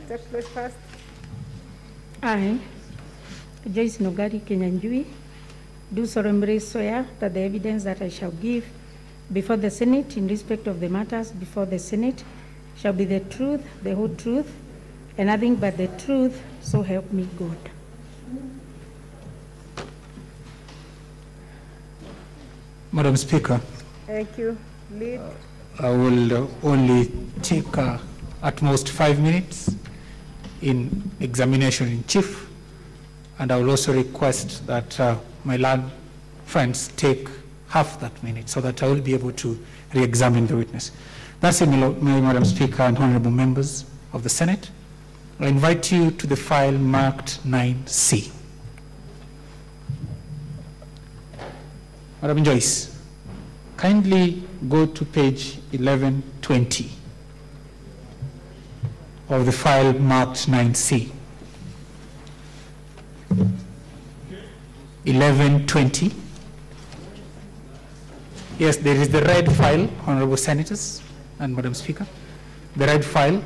Take place first. I, Joyce Nogari Kenyanjui, do solemnly swear that the evidence that I shall give before the Senate in respect of the matters before the Senate shall be the truth, the whole truth, and nothing but the truth, so help me God. Madam Speaker. Thank you. Lead. I will only take at most 5 minutes in examination in chief, and I will also request that my learned friends take half that minute so that I will be able to re-examine the witness. That's it, Madam Speaker and honorable members of the Senate. I invite you to the file marked 9C. Madam Joyce, kindly go to page 1120 of the file marked 9C. 1120. Yes, there is the red file, honorable senators and Madam Speaker. The red file.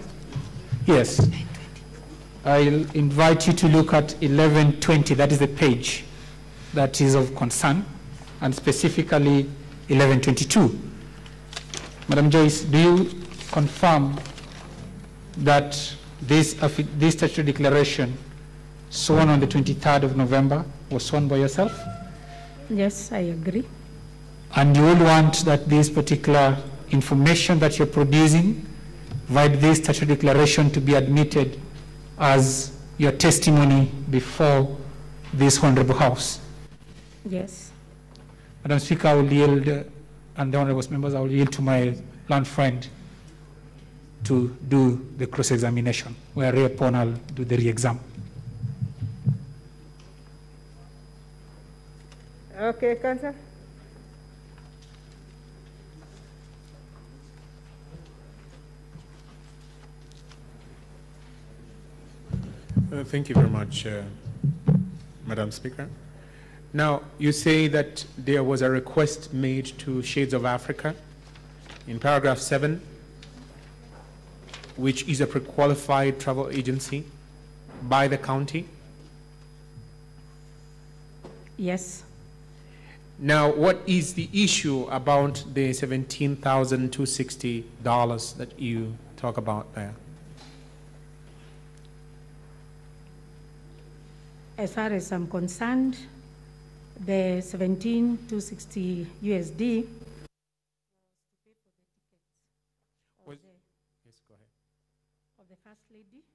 Yes. I'll invite you to look at 1120. That is the page that is of concern, and specifically 1122. Madam Joyce, do you confirm that this statutory declaration sworn on the 23rd of November was sworn by yourself? Yes, I agree. And you would want that this particular information that you're producing via this statutory declaration to be admitted as your testimony before this honorable House? Yes. Madam Speaker, I will yield, and the honorable members, I will yield to my learned friend to do the cross-examination, whereupon I'll do the re-exam. Okay, Counsel. Thank you very much, Madam Speaker. Now, you say that there was a request made to Shades of Africa in paragraph 7, which is a pre-qualified travel agency by the county? Yes. Now, what is the issue about the $17,260 that you talk about there? As far as I'm concerned, the 17,260 USD was to pay for the tickets yes, go ahead. of the First Lady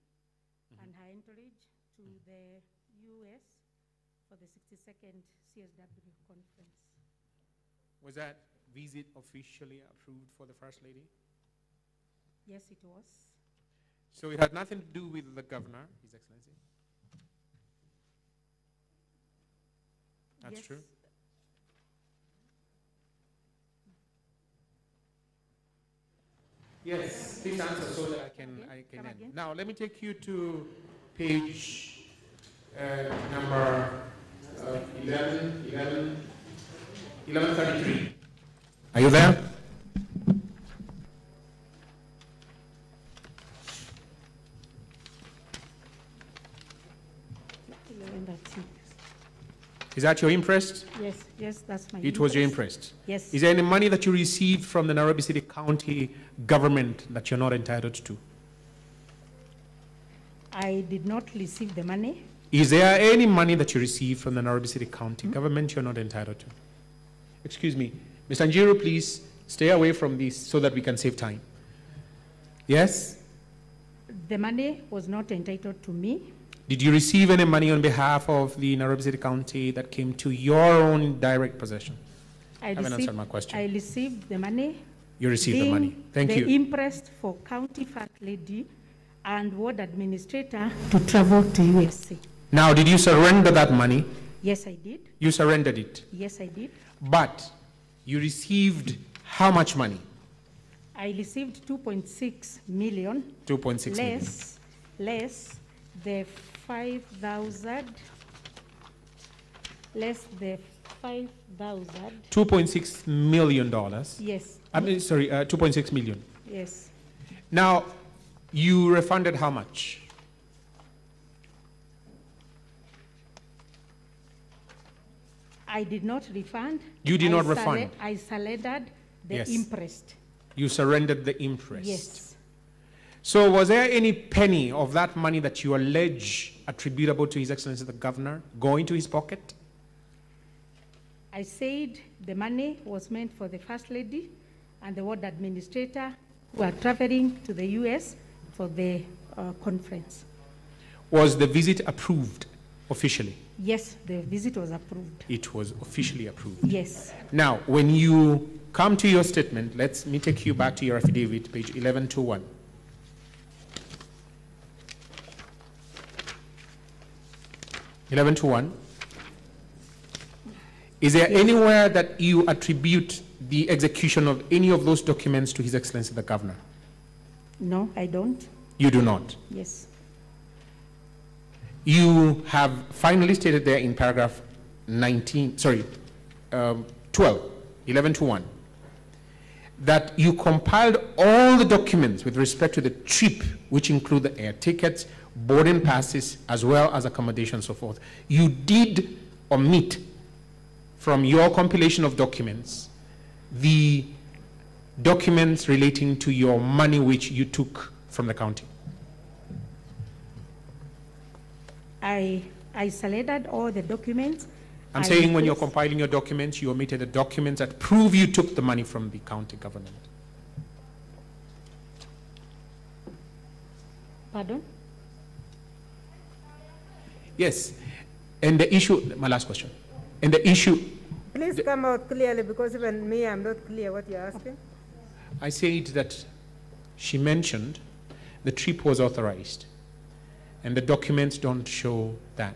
and her entourage to the US for the 62nd CSW conference. Was that visit officially approved for the First Lady? Yes, it was. So it had nothing to do with the governor, His Excellency? That's yes. true? Yes, please answer so that I can end. Now, let me take you to page number 1133. Are you there? Is that your imprest? Yes, yes, that's my It was your imprest? Yes. Is there any money that you received from the Nairobi City County government that you're not entitled to? I did not receive the money. Is there any money that you received from the Nairobi City County government you're not entitled to? Excuse me. Mr. Njiro, please stay away from this so that we can save time. Yes? The money was not entitled to me. Did you receive any money on behalf of the Nairobi City County that came to your own direct possession? I haven't answered my question. I received the money. You received the money. Thank you. The imprest for County First Lady and Ward Administrator to travel to USA. Now, did you surrender that money? Yes, I did. You surrendered it? Yes, I did. But you received how much money? I received 2.6 million. 2.6 million. Less the 5,000. Less the 5,000. $2.6 million. Yes. I mean, sorry, 2.6 million. Yes. Now, you refunded how much? I did not refund. You did not refund? I surrendered the Yes. interest. You surrendered the interest? Yes. So was there any penny of that money that you allege attributable to His Excellency the Governor going to his pocket? I said the money was meant for the First Lady and the ward administrator who are traveling to the US for the conference. Was the visit approved officially? Yes, the visit was approved. It was officially approved. Yes. Now, when you come to your statement, let me take you back to your affidavit, page 1121. Is there anywhere that you attribute the execution of any of those documents to His Excellency the Governor? No, I don't. You do not. Yes. You have finally stated there in paragraph 1121, that you compiled all the documents with respect to the trip, which include the air tickets, boarding passes, as well as accommodation and so forth. You did omit from your compilation of documents the documents relating to your money which you took from the county. I surrendered all the documents. I'm saying when you're compiling your documents, you omitted the documents that prove you took the money from the county government. Pardon? Yes. And the issue, my last question. And the issue. Please come out clearly, because even me, I'm not clear what you're asking. I said that she mentioned the trip was authorized, and the documents don't show that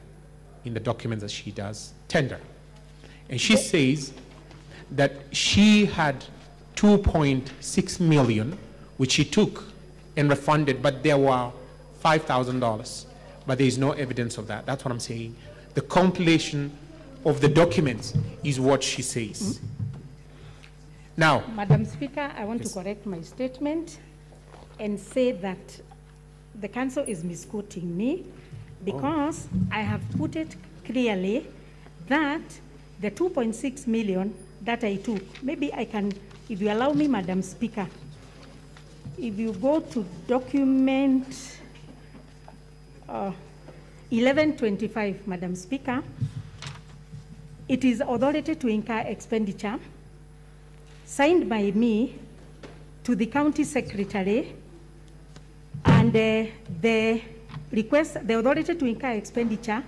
in the documents that she does tender. And she says that she had 2.6 million, which she took and refunded, but there were $5,000. But there is no evidence of that. That's what I'm saying. The compilation of the documents is what she says. Now, Madam Speaker, I want Yes. to correct my statement and say that the council is misquoting me, because I have put it clearly that the 2.6 million that I took, maybe I can, if you allow me, Madam Speaker, if you go to document 1125, Madam Speaker, it is authority to incur expenditure signed by me to the county secretary, and the request, the authority to incur expenditure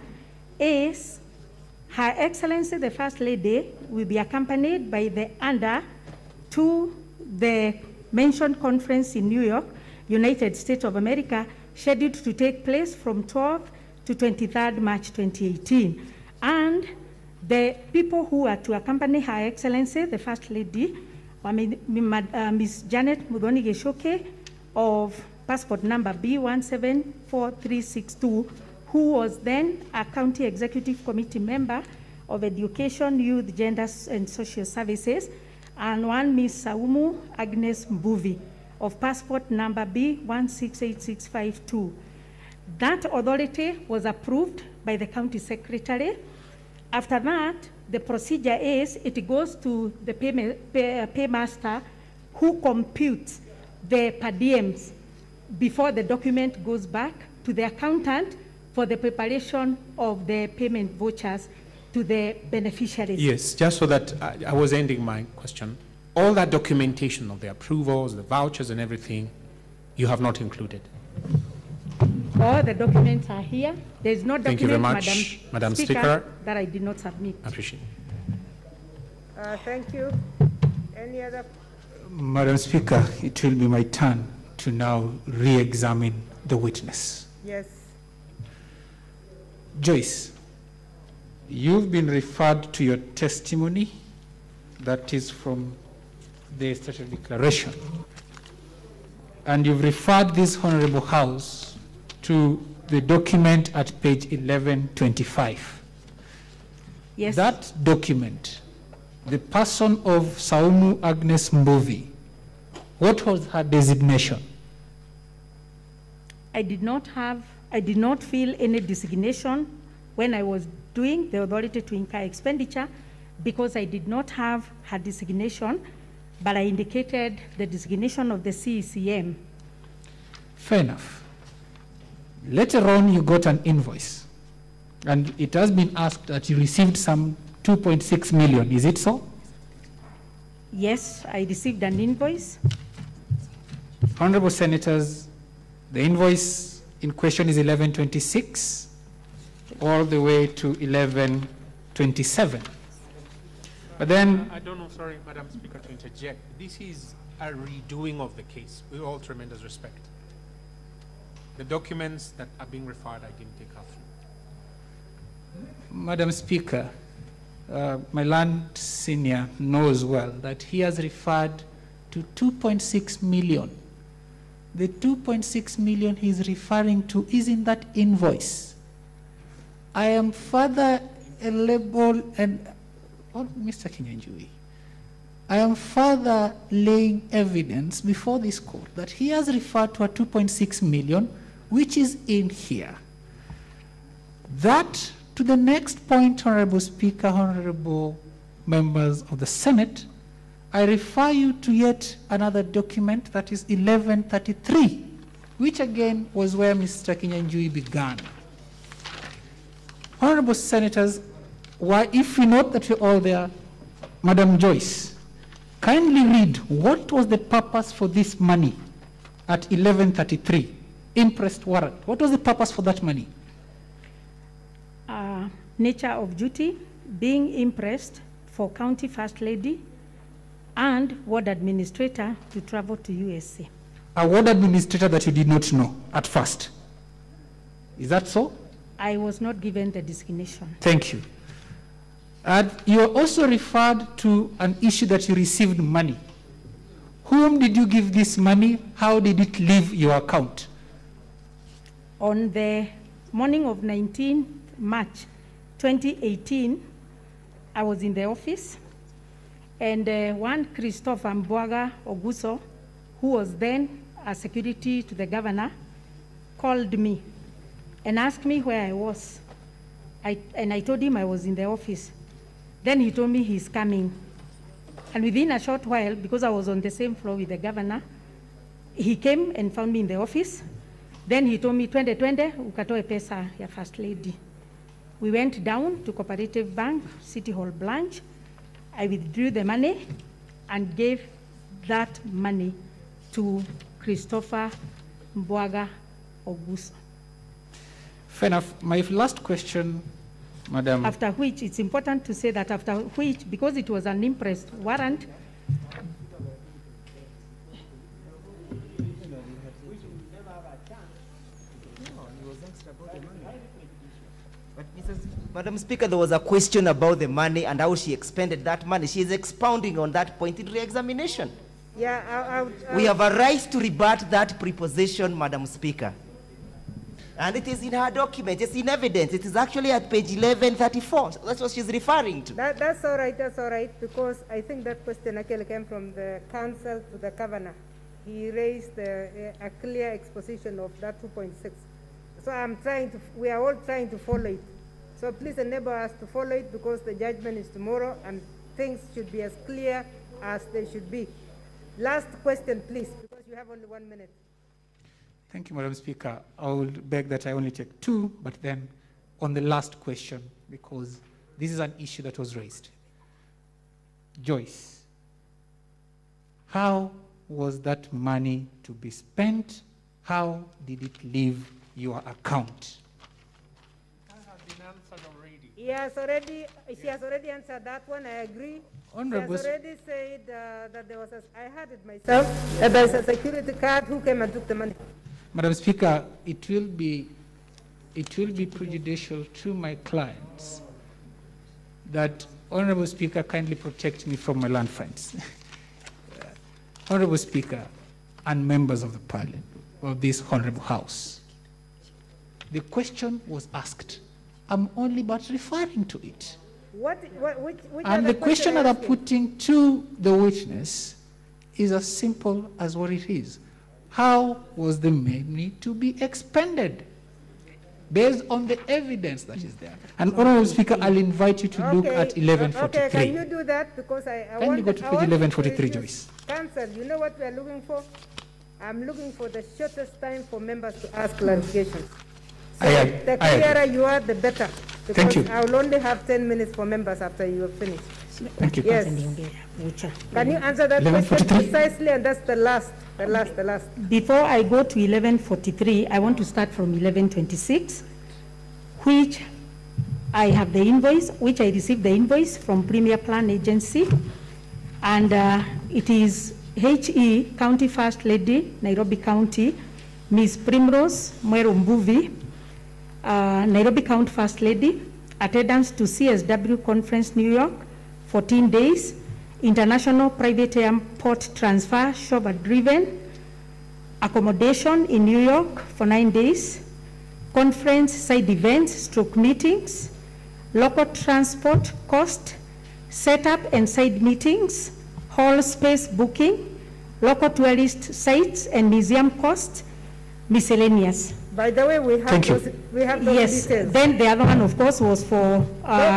is Her Excellency the First Lady will be accompanied by the under to the mentioned conference in New York, United States of America, scheduled to take place from 12th to 23rd March 2018. And the people who are to accompany Her Excellency the First Lady, Ms. Janet Mudhoni Geshoke of passport number B174362, who was then a county executive committee member of Education, Youth, Gender and Social Services, and one Ms. Saumu Agnes Mbuvi of passport number B168652. That authority was approved by the county secretary. After that, the procedure is it goes to the paymaster, who computes the per diems before the document goes back to the accountant for the preparation of the payment vouchers to the beneficiaries. yes, just so that I was ending my question. All that documentation of the approvals, the vouchers and everything, you have not included. All the documents are here. There is no document, Thank you very much, Madam Speaker, that I did not submit. I appreciate it. Thank you. Any other? Madam Speaker, it will be my turn to now re-examine the witness. Yes. Joyce, you've been referred to your testimony, that is from the statutory declaration, and you've referred this Honorable House to the document at page 1125. Yes. That document, the person of Saumu Agnes Mbuvi, what was her designation? I did not feel any designation when I was doing the authority to incur expenditure, because I did not have her designation, but I indicated the designation of the CECM. Fair enough. Later on, you got an invoice, and it has been asked that you received some 2.6 million. Is it so? Yes, I received an invoice. Honorable Senators, the invoice in question is 1126 all the way to 1127. But then... I don't know, sorry, Madam Speaker, to interject. This is a redoing of the case with all tremendous respect. The documents that are being referred, I didn't take her through. Madam Speaker, my land senior knows well that he has referred to 2.6 million. The 2.6 million he's referring to is in that invoice. I am further able, and Mr. Kinyanjui, I am further laying evidence before this court that he has referred to a 2.6 million, which is in here. That, to the next point, Honorable Speaker, Honorable members of the Senate, I refer you to yet another document that is 1133, which again was where Mr. Kinyanjui began. Honorable Senators, if we note that you're all there, Madam Joyce, kindly read what was the purpose for this money at 1133, impressed warrant. What was the purpose for that money? Nature of duty, being impressed for County First Lady and ward administrator to travel to USA. A ward administrator that you did not know at first. Is that so? I was not given the designation. Thank you. And you are also referred to an issue that you received money. Whom did you give this money? How did it leave your account? On the morning of 19th March 2018, I was in the office, and one Christopher Mbwaga Oguso, who was then a security to the governor, called me and asked me where I was. And I told him I was in the office. Then he told me he's coming. And within a short while, because I was on the same floor with the governor, he came and found me in the office. Then he told me, twende ukatoe pesa ya First Lady. We went down to Cooperative Bank, City Hall branch. I withdrew the money and gave that money to Christopher Mbwaga Oguso. Fair enough. My last question, Madam. After which, it's important to say that after which, because it was an impressed warrant, Madam Speaker, there was a question about the money and how she expended that money. She is expounding on that point in re-examination. Yeah, we have a right to rebut that preposition, Madam Speaker. And it is in her document, it's in evidence. It is actually at page 1134. So that's what she's referring to. That's all right, because I think that question actually came from the council to the governor. He raised a clear exposition of that 2.6. So we are all trying to follow it. So please enable us to follow it, because the judgment is tomorrow and things should be as clear as they should be. Last question, please, because you have only 1 minute. Thank you, Madam Speaker. I will beg that I only take two, but then on the last question, because this is an issue that was raised. Joyce, how was that money to be spent? How did it leave your account? She has already answered that one, I agree. Honorable, she has already said that there was I heard it myself, that there's a security card who came and took the money. Madam Speaker, it will be prejudicial to my clients that Honorable Speaker kindly protect me from my land friends. Honorable Speaker and members of the Parliament, of this Honorable House, the question was asked. I'm only but referring to it. Which and the question that I'm putting to the witness is as simple as what it is. How was the money to be expended? based on the evidence that is there. And Honorable Speaker, I'll invite you to look at 1143. Okay, can you do that? Because I Kindly go to page 1143, Joyce. Council, you know what we are looking for? I'm looking for the shortest time for members to ask clarifications. So the clearer you are, the better. Thank you. I will only have 10 minutes for members after you have finished. Thank you. Yes. Can you answer that question precisely? And that's the last. Before I go to 1143, I want to start from 1126, which I have the invoice, which I received the invoice from Premier Plan Agency, and it is HE County First Lady, Nairobi County, Ms. Primrose Mwerumbuvi, Nairobi County First Lady, attendance to CSW Conference, New York, 14 days, international private airport transfer, chauffeur-driven, accommodation in New York for 9 days, conference, side events, stroke meetings, local transport cost, setup and side meetings, hall space booking, local tourist sites and museum costs, miscellaneous. By the way, we have those details. Then the other one, of course, was for...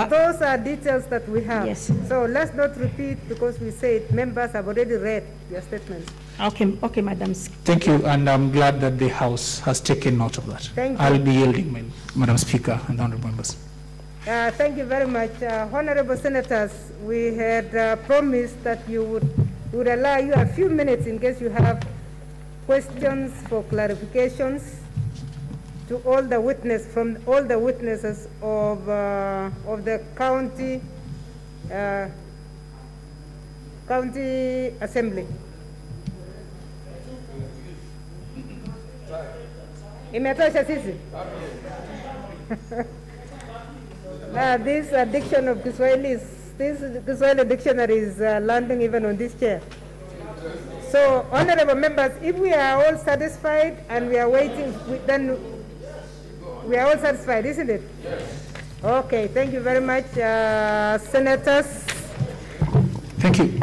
those are details that we have. Yes. So let's not repeat, because we said members have already read your statements. Okay, Madam. Thank you, and I'm glad that the House has taken note of that. Thank you. I'll be yielding, Madam Speaker and honorable members. Thank you very much. Honorable Senators, we had promised that you would allow you a few minutes in case you have questions for clarifications to all the witnesses of the county assembly. Imetosha sisi. This addiction of Kiswahili dictionary is landing even on this chair. So, honorable members, if we are all satisfied and we are waiting, then we are all satisfied, isn't it? Yes. Okay, thank you very much, Senators. Thank you.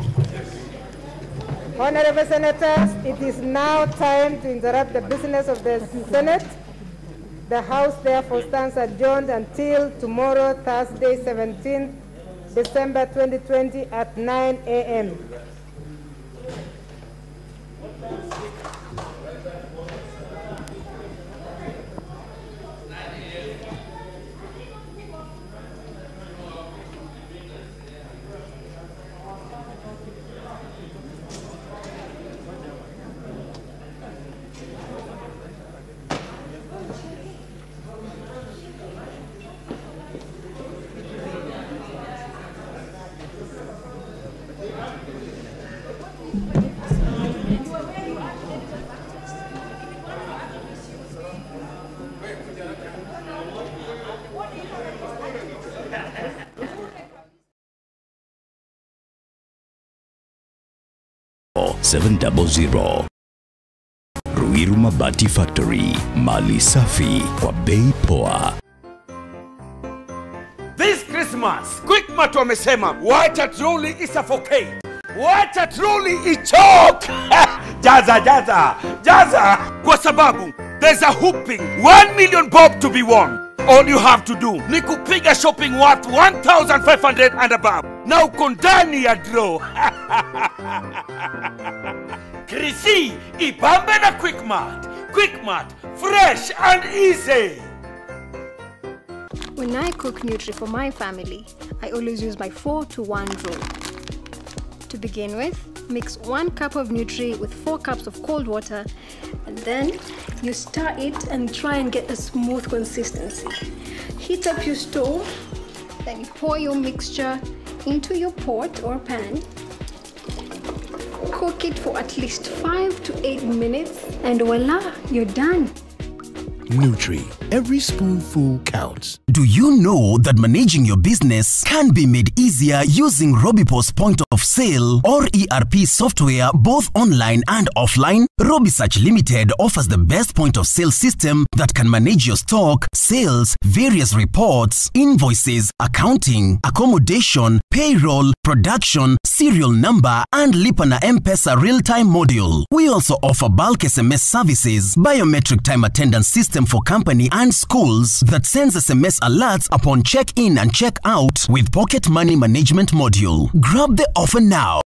Honorable Senators, it is now time to interrupt the business of the Senate. The House therefore stands adjourned until tomorrow, Thursday, 17th December 2020 at 9 a.m. Ruiru Mabati Factory, mali safi kwa bei poa. This Christmas, Quickmart wamesema wacha troli isuffocate, wacha troli ichoke. Jaza, kwa sababu there's a whooping 1 million bob to be won. All you have to do ni kupiga shopping worth 1,500 and above. Na uko ndani ya draw. Krisi, ipambe na Quickmart. Quickmart, fresh and easy. When I cook Nutri for my family, I always use my 4-to-1 rule. To begin with, mix 1 cup of Nutri with 4 cups of cold water, and then you stir it and try and get a smooth consistency. Heat up your stove, then you pour your mixture into your pot or pan. Cook it for at least 5 to 8 minutes, and voila, you're done. Nutri, every spoonful counts. Do you know that managing your business can be made easier using Robipo's point of sale or ERP software both online and offline? Robisearch Limited offers the best point of sale system that can manage your stock, sales, various reports, invoices, accounting, accommodation, payroll, production, serial number, and Lipa na M-Pesa real-time module. We also offer bulk SMS services, biometric time attendance system for company and schools that sends SMS alerts upon check-in and check-out with pocket money management module. Grab the offer now.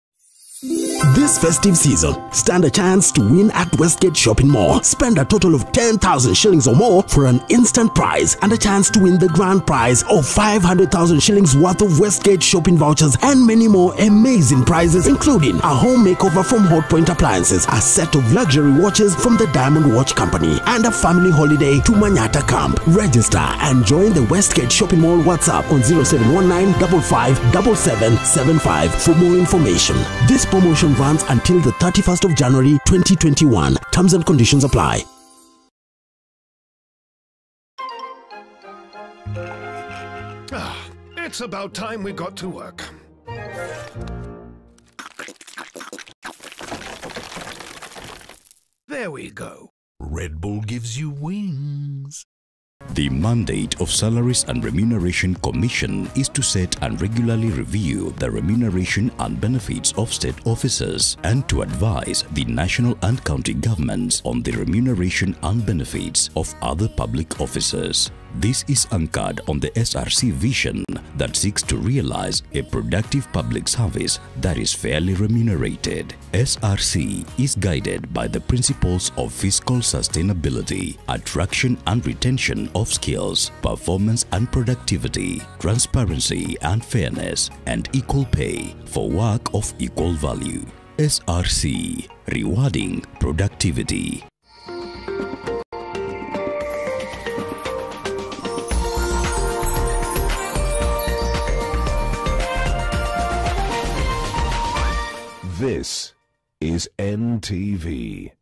This festive season, stand a chance to win at Westgate Shopping Mall. Spend a total of 10,000 shillings or more for an instant prize and a chance to win the grand prize of 500,000 shillings worth of Westgate shopping vouchers and many more amazing prizes, including a home makeover from Hotpoint Appliances, a set of luxury watches from the Diamond Watch Company, and a family holiday to Manyata Camp. Register and join the Westgate Shopping Mall WhatsApp on 0719 55 7775 for more information. This promotion runs until the 31st of January 2021. Terms and conditions apply. It's about time we got to work. There we go. Red Bull gives you wings. The mandate of Salaries and Remuneration Commission is to set and regularly review the remuneration and benefits of state officers and to advise the national and county governments on the remuneration and benefits of other public officers. This is anchored on the SRC vision that seeks to realize a productive public service that is fairly remunerated. SRC is guided by the principles of fiscal sustainability, attraction and retention of skills, performance and productivity, transparency and fairness, and equal pay for work of equal value. SRC, rewarding productivity. This is NTV.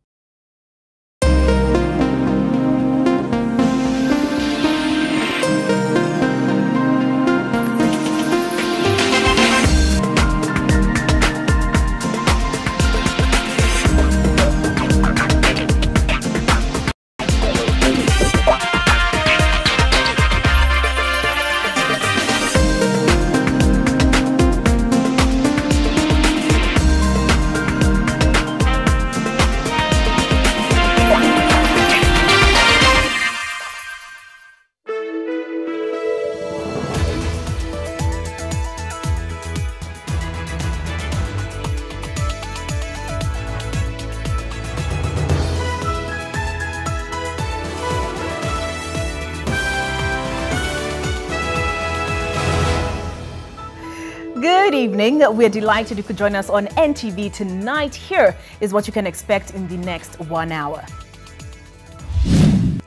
Good evening. We're delighted you could join us on NTV tonight. Here is what you can expect in the next 1 hour.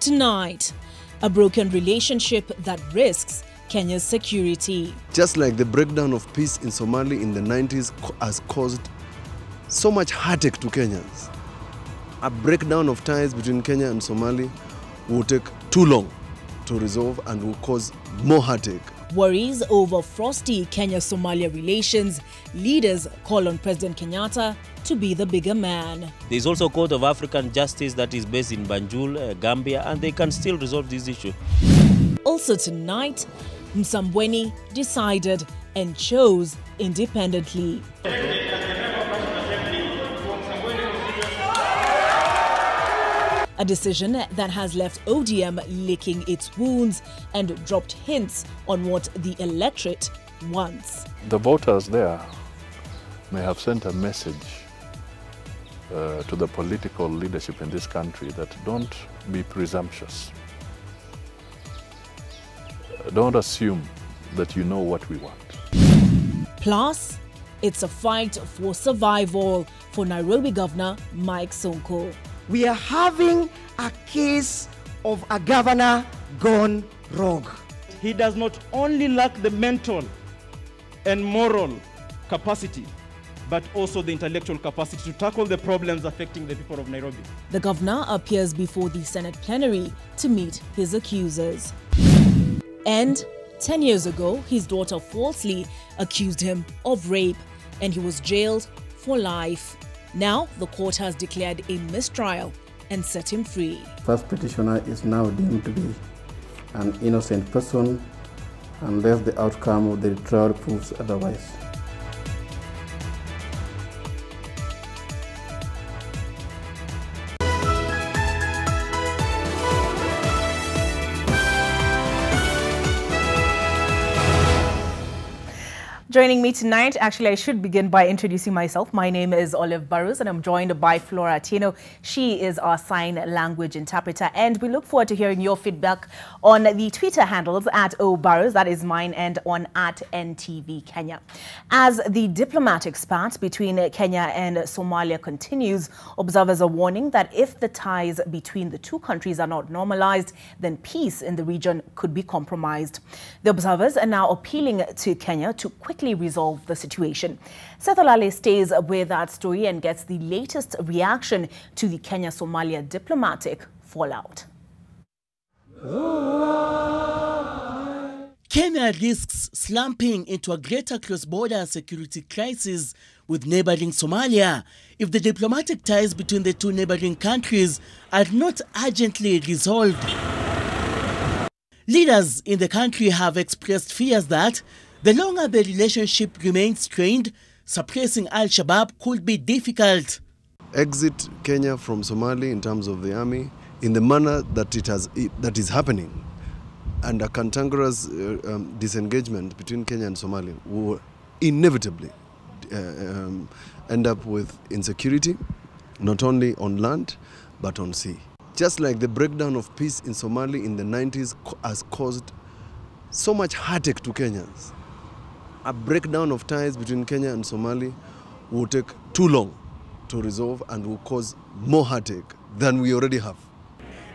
Tonight, a broken relationship that risks Kenya's security. Just like the breakdown of peace in Somalia in the 90s has caused so much heartache to Kenyans. A breakdown of ties between Kenya and Somalia will take too long to resolve and will cause more heartache. Worries over frosty Kenya-Somalia relations. Leaders call on President Kenyatta to be the bigger man. There's also a Court of African Justice that is based in Banjul, Gambia, and they can still resolve this issue. Also tonight, Msambweni decided and chose independently. A decision that has left ODM licking its wounds and dropped hints on what the electorate wants. The voters there may have sent a message to the political leadership in this country that don't be presumptuous. Don't assume that you know what we want. Plus, it's a fight for survival for Nairobi Governor Mike Sonko. We are having a case of a governor gone rogue. He does not only lack the mental and moral capacity, but also the intellectual capacity to tackle the problems affecting the people of Nairobi. The governor appears before the Senate plenary to meet his accusers. And 10 years ago, his daughter falsely accused him of rape and he was jailed for life. Now, the court has declared a mistrial and set him free. First petitioner is now deemed to be an innocent person unless the outcome of the trial proves otherwise. Joining me tonight, actually I should begin by introducing myself. My name is Olive Burrows and I'm joined by Flora Tino. She is our sign language interpreter and we look forward to hearing your feedback on the Twitter handles at @oburrows, that is mine, and on @NTV Kenya. As the diplomatic spat between Kenya and Somalia continues, observers are warning that if the ties between the two countries are not normalized, then peace in the region could be compromised. The observers are now appealing to Kenya to quickly resolve the situation. Seth Olale stays with that story and gets the latest reaction to the Kenya-Somalia diplomatic fallout. Kenya risks slumping into a greater cross-border security crisis with neighboring Somalia if the diplomatic ties between the two neighboring countries are not urgently resolved. Leaders in the country have expressed fears that the longer the relationship remains strained, suppressing Al-Shabaab could be difficult. Exit Kenya from Somalia in terms of the army in the manner that is happening, and a cantankerous disengagement between Kenya and Somalia will inevitably end up with insecurity, not only on land but on sea. Just like the breakdown of peace in Somalia in the 90s has caused so much heartache to Kenyans, a breakdown of ties between Kenya and Somalia will take too long to resolve and will cause more heartache than we already have.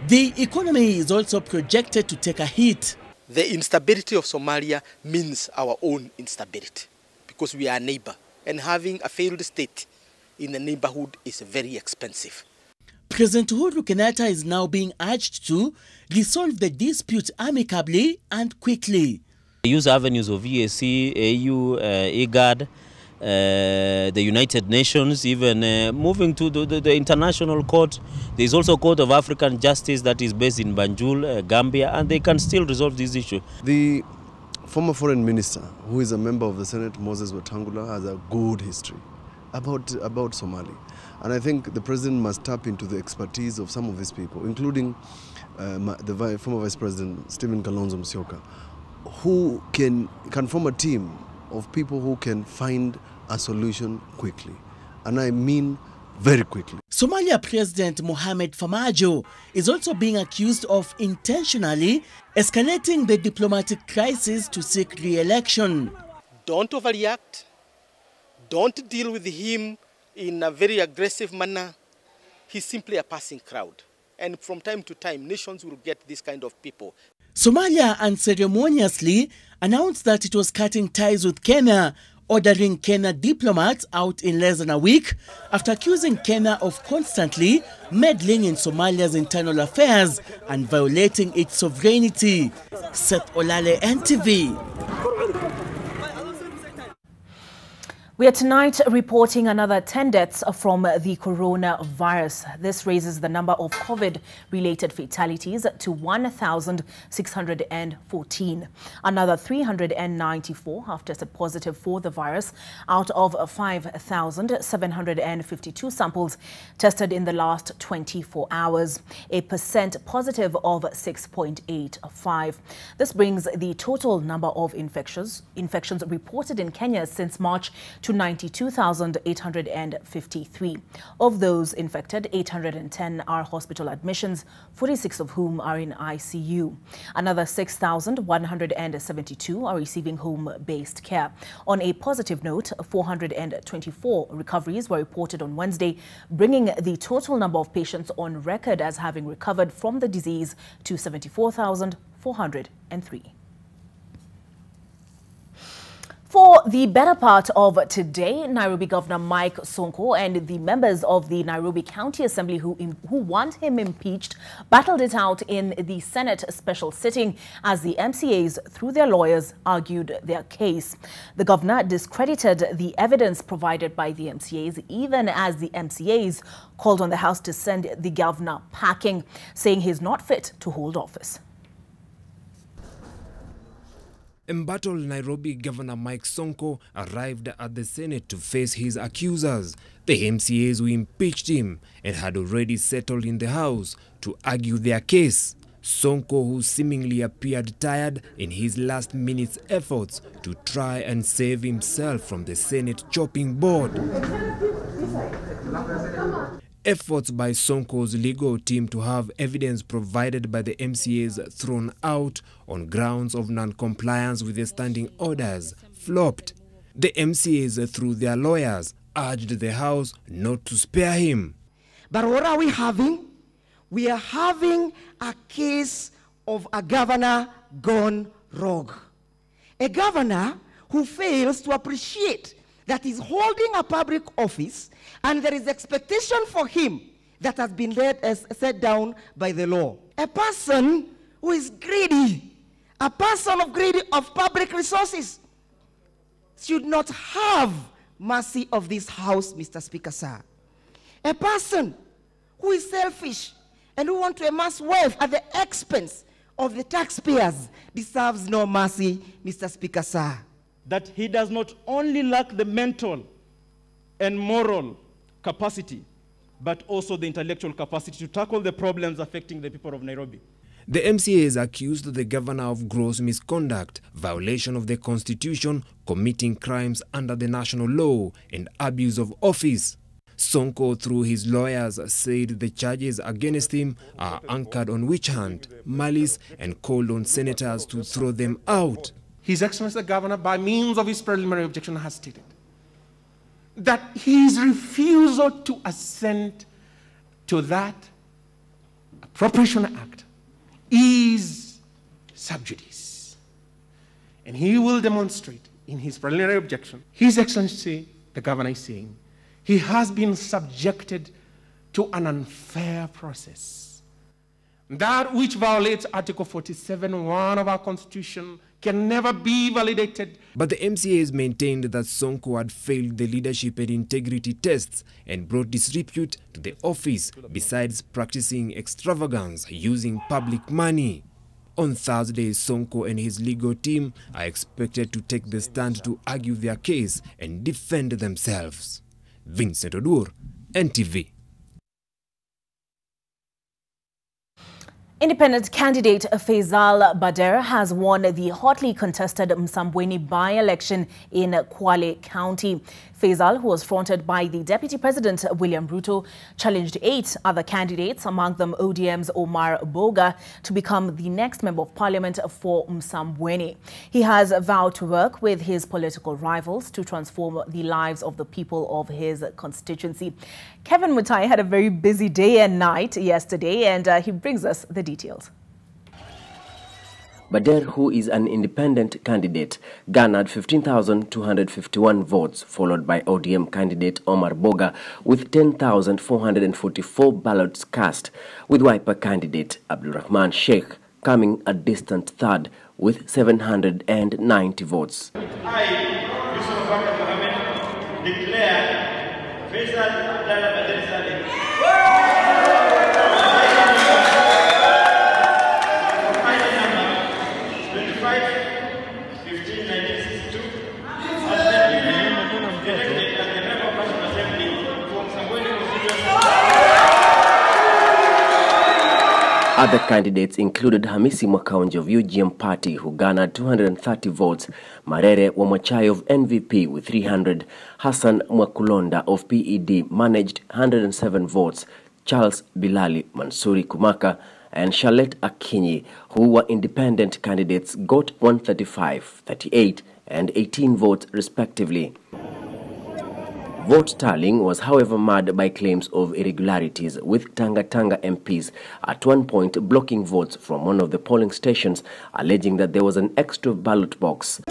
The economy is also projected to take a hit. The instability of Somalia means our own instability because we are a neighbor, and having a failed state in the neighborhood is very expensive. President Uhuru Kenyatta is now being urged to resolve the dispute amicably and quickly. Use avenues of EAC, AU, IGAD, the United Nations, even moving to the international court. There is also a Court of African Justice that is based in Banjul, Gambia, and they can still resolve this issue. The former foreign minister, who is a member of the Senate, Moses Wetangula, has a good history about Somalia. And I think the president must tap into the expertise of some of these people, including the former Vice President, Stephen Kalonzo Musyoka, who can form a team of people who can find a solution quickly. And I mean very quickly. Somalia President Mohamed Farmajo is also being accused of intentionally escalating the diplomatic crisis to seek re-election. Don't overreact. Don't deal with him in a very aggressive manner. He's simply a passing crowd. And from time to time, nations will get this kind of people. Somalia unceremoniously announced that it was cutting ties with Kenya, ordering Kenya diplomats out in less than a week after accusing Kenya of constantly meddling in Somalia's internal affairs and violating its sovereignty. Seth Olale, NTV. We are tonight reporting another 10 deaths from the coronavirus. This raises the number of COVID-related fatalities to 1,614. Another 394 have tested positive for the virus out of 5,752 samples tested in the last 24 hours, a percent positive of 6.85. This brings the total number of infections reported in Kenya since March to 92,853. Of those infected, 810 are hospital admissions, 46 of whom are in ICU. Another 6,172 are receiving home-based care. On a positive note, 424 recoveries were reported on Wednesday, bringing the total number of patients on record as having recovered from the disease to 74,403. For the better part of today, Nairobi Governor Mike Sonko and the members of the Nairobi County Assembly who want him impeached battled it out in the Senate special sitting as the MCAs, through their lawyers, argued their case. The governor discredited the evidence provided by the MCAs, even as the MCAs called on the House to send the governor packing, saying he's not fit to hold office. Embattled Nairobi Governor Mike Sonko arrived at the Senate to face his accusers, the MCAs who impeached him and had already settled in the House to argue their case. Sonko, who seemingly appeared tired in his last-minute efforts to try and save himself from the Senate chopping board. Efforts by Sonko's legal team to have evidence provided by the MCAs thrown out on grounds of non-compliance with the standing orders flopped. The MCAs, through their lawyers, urged the House not to spare him. But what are we having? We are having a case of a governor gone rogue. A governor who fails to appreciate that he's holding a public office and there is expectation for him that has been set down by the law. A person who is greedy, a person of public resources, should not have mercy of this House, Mr. Speaker, sir. A person who is selfish and who wants to amass wealth at the expense of the taxpayers deserves no mercy, Mr. Speaker, sir. That he does not only lack the mental and moral capacity, but also the intellectual capacity to tackle the problems affecting the people of Nairobi. The MCAs accused the governor of gross misconduct, violation of the constitution, committing crimes under the national law, and abuse of office. Sonko, through his lawyers, said the charges against him are anchored on witch hunt, malice, and called on senators to throw them out. His Excellency the Governor, by means of his preliminary objection, has stated that his refusal to assent to that Appropriation Act is sub judice. And he will demonstrate in his preliminary objection, His Excellency the Governor is saying, he has been subjected to an unfair process. That which violates Article 47(1) of our Constitution can never be validated. But the MCAs maintained that Sonko had failed the leadership and integrity tests and brought disrepute to the office, besides practicing extravagance using public money. On Thursday, Sonko and his legal team are expected to take the stand to argue their case and defend themselves. Vincent Odur, NTV. Independent candidate Faisal Bader has won the hotly contested Msambweni by-election in Kwale County. Faisal, who was fronted by the Deputy President William Ruto, challenged 8 other candidates, among them ODM's Omar Boga, to become the next Member of Parliament for Msambweni. He has vowed to work with his political rivals to transform the lives of the people of his constituency. Kevin Mutai had a very busy day and night yesterday, and he brings us the details. Bader, who is an independent candidate, garnered 15,251 votes, followed by ODM candidate Omar Boga with 10,444 ballots cast, with Wiper candidate Abdulrahman Sheikh coming a distant third with 790 votes. I, Yusuf Mohammed, declare Faisal Bader Saleh Other candidates included Hamisi Mwakaonje of UGM Party, who garnered 230 votes, Marere Wamachai of NVP with 300, Hassan Mwakulonda of PED managed 107 votes, Charles Bilali, Mansuri Kumaka, and Charlotte Akinyi, who were independent candidates, got 135, 38, and 18 votes respectively. Vote tallying was, however, marred by claims of irregularities, with Tanga MPs at one point blocking votes from one of the polling stations, alleging that there was an extra ballot box.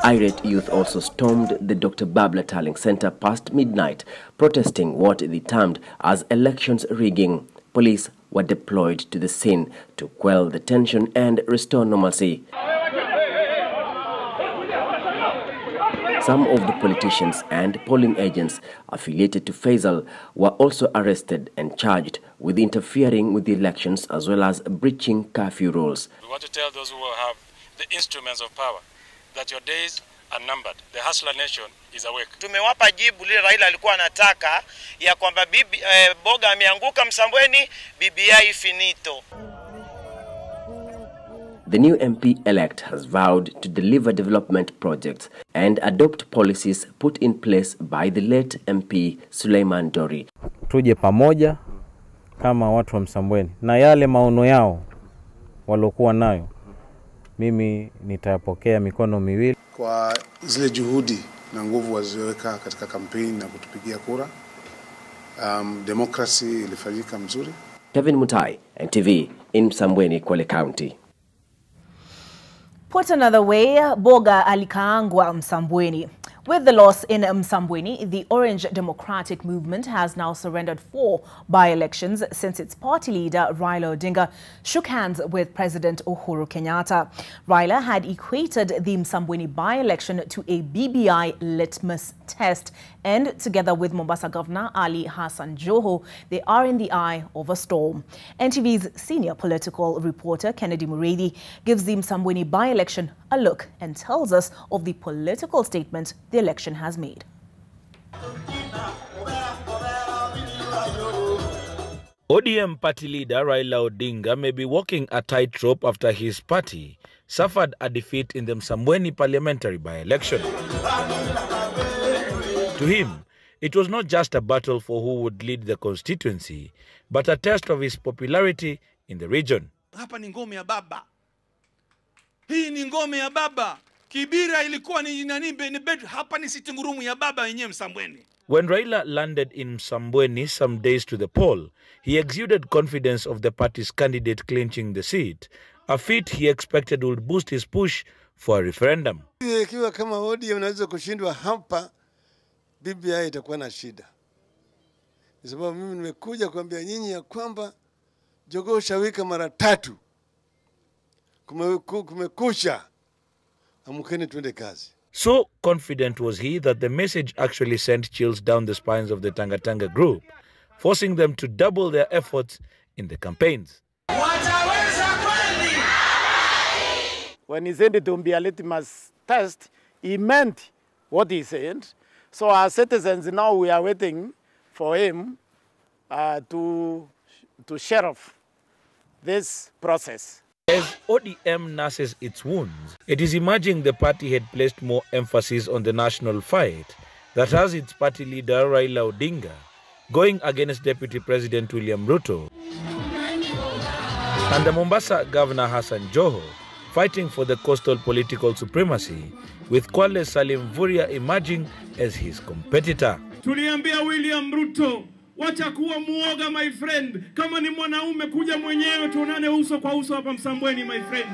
Irate youth also stormed the Dr. Babla Tarling Center past midnight, protesting what they termed as elections rigging. Police were deployed to the scene to quell the tension and restore normalcy. Some of the politicians and polling agents affiliated to Faisal were also arrested and charged with interfering with the elections as well as breaching curfew rules. We want to tell those who have the instruments of power that your days are numbered. The hustler nation is awake. Tumewapa jibu lile Raila alikuwa anataka ya kwamba Boga ameanguka Msambweni, BBI finito. The new MP-elect has vowed to deliver development projects and adopt policies put in place by the late MP Suleiman Dori. Tuje pamoja kama watu wa Msambweni na yale maono yao walokuwa nayo, mimi nitayapokea mikono miwili. Kwa zile juhudi na nguvu walizoweka katika kampeni na kutupigia kura, demokrasi ilifanyika mzuri. Kevin Mutai, NTV, in Msambweni, Kwale County. Put another way, Boga alikaangwa Msambweni. With the loss in Msambweni, the Orange Democratic Movement has now surrendered 4 by-elections since its party leader, Raila Odinga, shook hands with President Uhuru Kenyatta. Raila had equated the Msambweni by-election to a BBI litmus test, and together with Mombasa Governor Ali Hassan Joho, they are in the eye of a storm. NTV's senior political reporter, Kennedy Muredi, gives the Msambweni by-election a look and tells us of the political statement the election has made. ODM party leader Raila Odinga may be walking a tightrope after his party suffered a defeat in the Msambweni parliamentary by-election. To him, it was not just a battle for who would lead the constituency, but a test of his popularity in the region. Hapa ni ngome ya baba. Hii ni ngome ya baba. Kibira ilikuwa ni betu. Hapa ni sitting room ya baba wenyewe Msambweni. When Raila landed in Msambweni some days to the poll, he exuded confidence of the party's candidate clinching the seat, a feat he expected would boost his push for a referendum. Ikiwa kama ODM unaweza kushindwa hapa, BBI itakuwa na shida. Kwa sababu mimi nimekuja kuambia nyinyi ya kwamba jogoo shawika mara 3. Kumekusha. Amkeni tuende kazi. So confident was he that the message actually sent chills down the spines of the Tanga group, forcing them to double their efforts in the campaigns. When he said it to be a litmus test, he meant what he said. So our citizens now, we are waiting for him to share off this process. As ODM nurses its wounds, it is emerging the party had placed more emphasis on the national fight that has its party leader Raila Odinga going against Deputy President William Ruto and the Mombasa Governor Hassan Joho fighting for the coastal political supremacy, with Kwale Salim Vuria emerging as his competitor. Tuliambia William Ruto, wacha kuwa muoga my friend. Kama ni mwanaume kuja mwenyewe tuonane uso kwa uso hapa Msambweni my friend.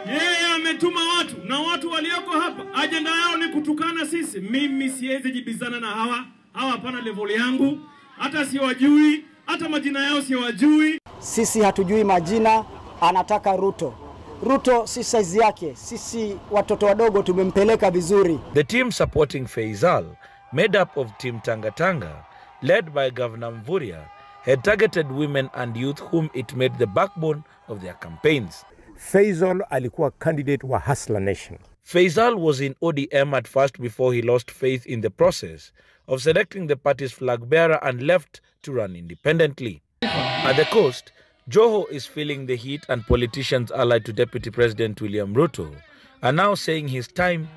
Yeye ametuma watu na watu walioko hapa agenda yao ni kutukana sisi. Mimi siwezi jibizana na hawa hapana level yangu, hata siwajui, hata majina yao siwajui. Sisi hatujui majina, anataka Ruto. Ruto si size yake, sisi watoto wadogo tumempeleka vizuri. The team supporting Faisal, made up of Team Tanga, led by Governor Mvuria, had targeted women and youth whom it made the backbone of their campaigns. Faisal alikuwa candidate wa Hustler Nation. Faisal was in ODM at first before he lost faith in the process of selecting the party's flag bearer and left to run independently. At the coast, Joho is feeling the heat, and politicians allied to Deputy President William Ruto are now saying his time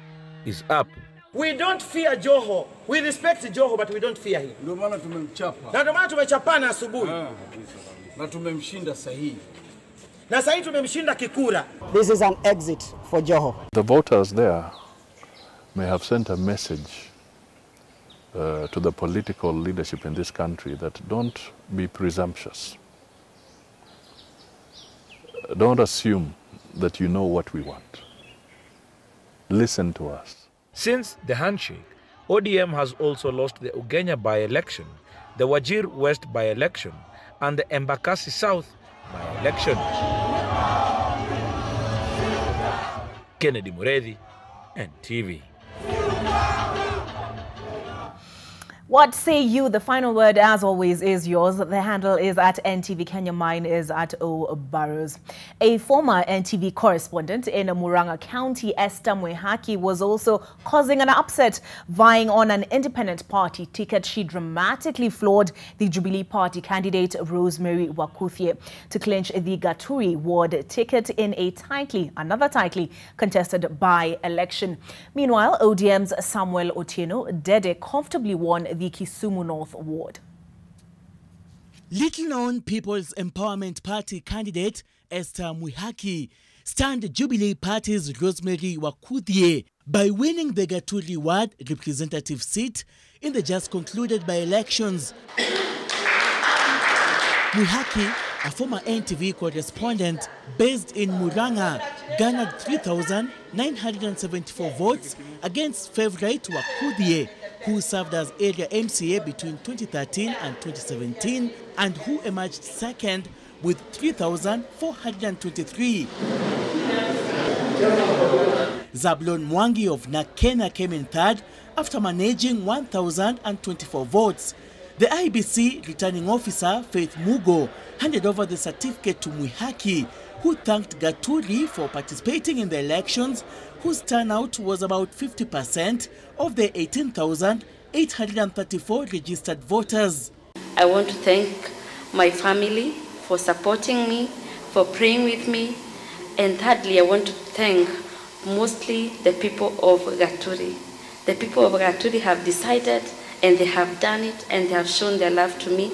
is up. We don't fear Joho. We respect Joho, but we don't fear him. Ndio maana tumemchapa. Na ndio maana tumechapana asubuhi. Na tumemshinda sahihi. Na sahihi tumemshinda kikura. This is an exit for Joho. The voters there may have sent a message to the political leadership in this country that don't be presumptuous. Don't assume that you know what we want. listen to us. Since the handshake, ODM has also lost the Ugenya by-election, the Wajir West by-election, and the Embakasi South by-election. Kennedy Muredi, NTV. What say you? The final word, as always, is yours. The handle is at NTV Kenya. Mine is at O Burrows. A former NTV correspondent in Murang'a County, Esther Mwehaki, was also causing an upset, vying on an independent party ticket. She dramatically floored the Jubilee Party candidate Rosemary Wakuthie to clinch the Gaturi ward ticket in another tightly contested by-election. Meanwhile, ODM's Samuel Otieno Dede comfortably won the Kisumu North Ward. Little-known People's Empowerment Party candidate Esther Mwehaki stunned Jubilee Party's Rosemary Wakuthie by winning the Gaturi Ward representative seat in the just concluded by-elections. Mwehaki, a former NTV correspondent based in Murang'a, garnered 3,974 votes against favourite Wakuthie, who served as area MCA between 2013 and 2017 and who emerged second with 3,423. Zablon Mwangi of Nakena came in third after managing 1,024 votes. The IBC returning officer, Faith Mugo, handed over the certificate to Mwehaki, who thanked Gaturi for participating in the elections, whose turnout was about 50% of the 18,834 registered voters. I want to thank my family for supporting me, for praying with me, and thirdly, I want to thank mostly the people of Gaturi. The people of Gaturi have decided, and they have done it, and they have shown their love to me,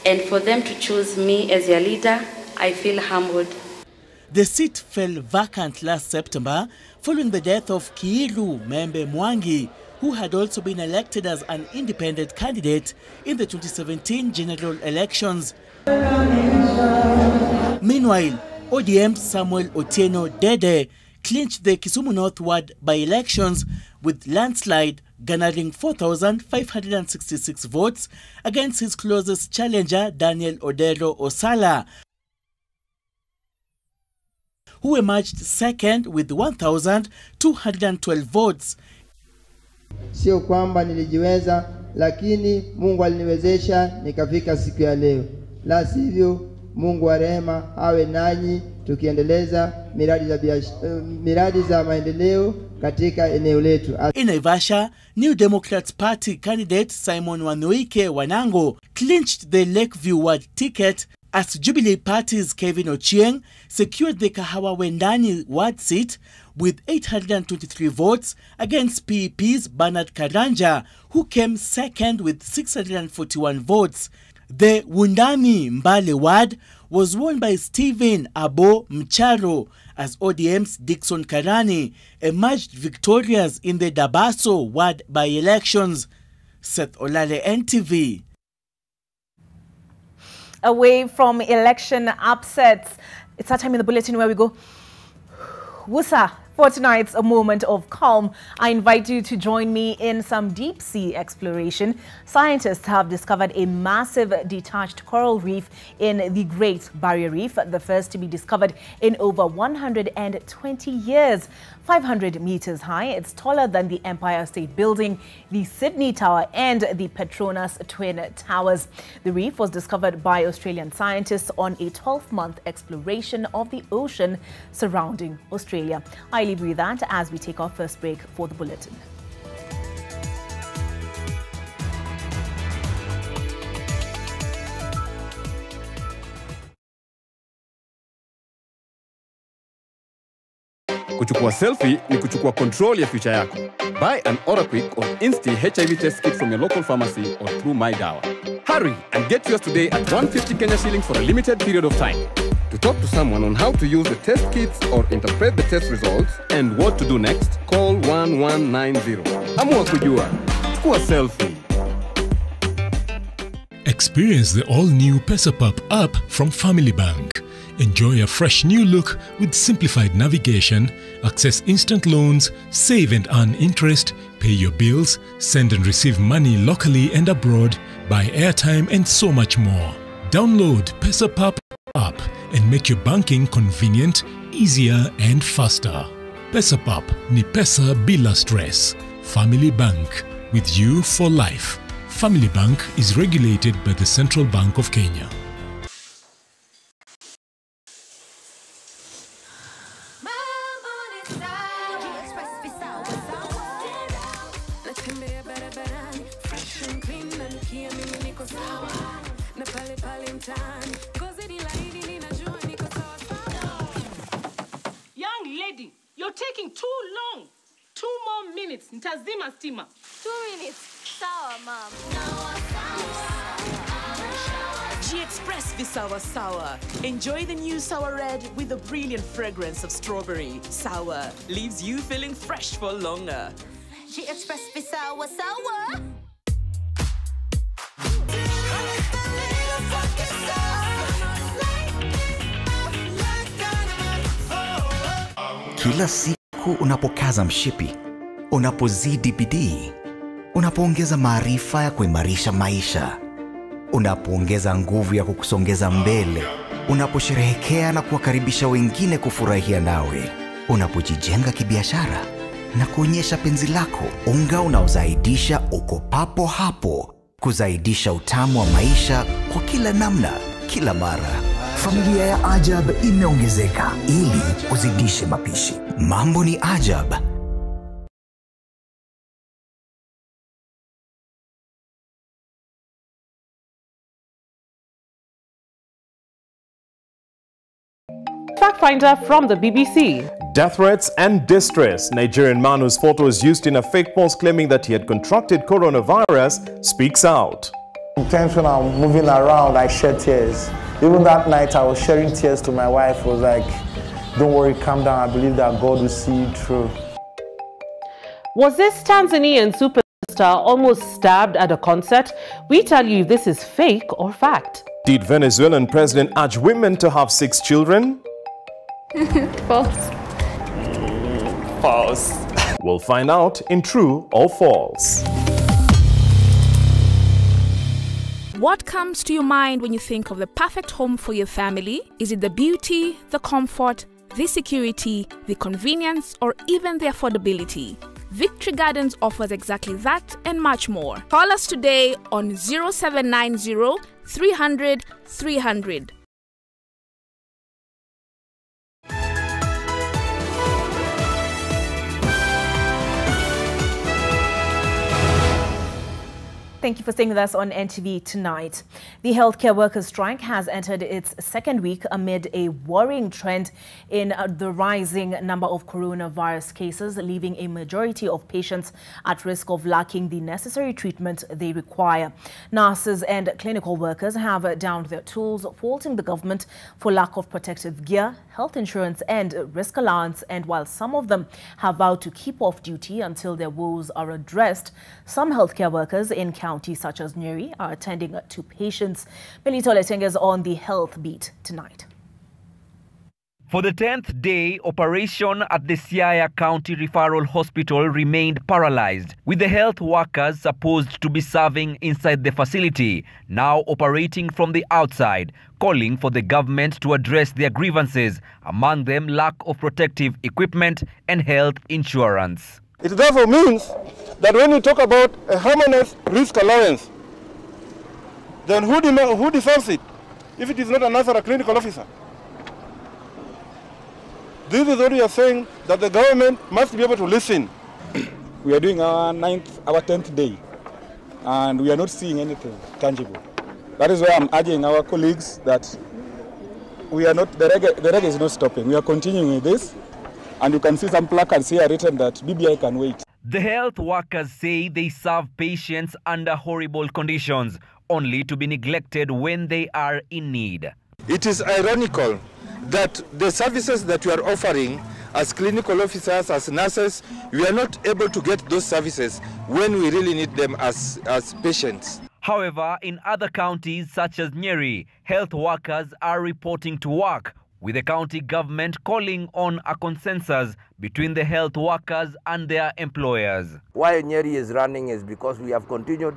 and for them to choose me as their leader, I feel humbled. The seat fell vacant last September following the death of Kiiru Membe Mwangi, who had also been elected as an independent candidate in the 2017 general elections. Meanwhile, ODM's Samuel Otieno Dede clinched the Kisumu North Ward by-elections with landslide, garnering 4,566 votes against his closest challenger, Daniel Odero Osala, who emerged second with 1,212 votes. Sio kwamba nilijiweza, lakini Mungu aliniwezesha nikafika siku ya leo. La sivyo, Mungu wa rehema awe nanyi tukiendeleza miradi za maendeleo katika eneo letu. In Naivasha, New Democrats Party candidate Simon Wanoike Wanango clinched the Lakeview Ward ticket as Jubilee Party's Kevin Ochieng secured the Kahawa Wendani Ward seat with 823 votes against PEP's Bernard Karanja, who came second with 641 votes. The Wundani Mbale Ward was won by Stephen Abo Mcharo as ODM's Dixon Karani emerged victorious in the Dabaso Ward by-elections. Seth Olale, NTV. Away from election upsets, it's that time in the bulletin where we go, Wusa. For tonight's A Moment of Calm, I invite you to join me in some deep-sea exploration. Scientists have discovered a massive detached coral reef in the Great Barrier Reef, the first to be discovered in over 120 years. 500 meters high, it's taller than the Empire State Building, the Sydney Tower and the Petronas Twin Towers. The reef was discovered by Australian scientists on a 12-month exploration of the ocean surrounding Australia. I leave you with that as we take our first break for the bulletin. Kuchukua selfie ni kuchukua control ya future yako. Buy an Oraquick or Insti HIV test kit from your local pharmacy or through MyDawa. Hurry and get yours today at 150 Kenya shillings for a limited period of time. To talk to someone on how to use the test kits or interpret the test results and what to do next, call 1190. Amua kujua. Chukua selfie. Experience the all-new PesaPap app from Family Bank. Enjoy a fresh new look with simplified navigation, access instant loans, save and earn interest, pay your bills, send and receive money locally and abroad, buy airtime and so much more. Download PesaPap app and make your banking convenient, easier and faster. PesaPap ni pesa bila stress. Family Bank, with you for life. Family Bank is regulated by the Central Bank of Kenya. Young lady, you're taking too long. 2 more minutes. Nitazima stima. 2 minutes. Sawa, mom. G-Express Visawa Sour. Enjoy the new Sour Red with the brilliant fragrance of strawberry. Sour leaves you feeling fresh for longer. G-Express Visawa Sour. Kila siku unapokaza mshipi, unapozidi bidii, unapoongeza maarifa ya kuimarisha maisha, unapoongeza nguvu ya kukusongeza mbele, unaposherehekea na kuwakaribisha wengine kufurahia nawe, unapojijenga kibiashara na kuonyesha penzi lako, unga unaozaidisha uko papo hapo, kuzaidisha utamu wa maisha kwa kila namna, kila mara. Familia ya Ajab imeongezeka ili uzidishe mapishi. Mambo ni Ajab. Fact finder from the BBC. Death threats and distress. Nigerian man whose photo was used in a fake post claiming that he had contracted coronavirus speaks out. Sometimes when I'm moving around, I shed tears. Even that night, I was shedding tears to my wife. I was like, don't worry, calm down. I believe that God will see you through. Was this Tanzanian superstar almost stabbed at a concert? We tell you if this is fake or fact. Did Venezuelan president urge women to have 6 children? False. False. We'll find out in true or false. What comes to your mind when you think of the perfect home for your family? Is it the beauty, the comfort, the security, the convenience, or even the affordability? Victory Gardens offers exactly that and much more. Call us today on 0790 300 300. Thank you for staying with us on NTV tonight. The healthcare workers' strike has entered its 2nd week amid a worrying trend in the rising number of coronavirus cases, leaving a majority of patients at risk of lacking the necessary treatment they require. Nurses and clinical workers have downed their tools, faulting the government for lack of protective gear, health insurance and risk allowance, and while some of them have vowed to keep off duty until their woes are addressed, some healthcare workers in counties such as Nyeri are attending to patients. Benito Letenge is on the health beat tonight. For the 10th day, operation at the Siaya County Referral Hospital remained paralyzed, with the health workers supposed to be serving inside the facility, now operating from the outside, calling for the government to address their grievances, among them lack of protective equipment and health insurance. It therefore means that when we talk about a harmonious risk allowance, then who deserves it if it is not a nurse or a clinical officer? This is what we are saying, that the government must be able to listen. We are doing our 10th day, and we are not seeing anything tangible. That is why I'm urging our colleagues that we are not, the reggae is not stopping. We are continuing with this, and you can see some placards here written that BBI can wait. The health workers say they serve patients under horrible conditions, only to be neglected when they are in need. It is ironical that the services that we are offering as clinical officers, as nurses, we are not able to get those services when we really need them as patients. However, in other counties such as Nyeri, health workers are reporting to work, with the county government calling on a consensus between the health workers and their employers. Why Nyeri is running is because we have continued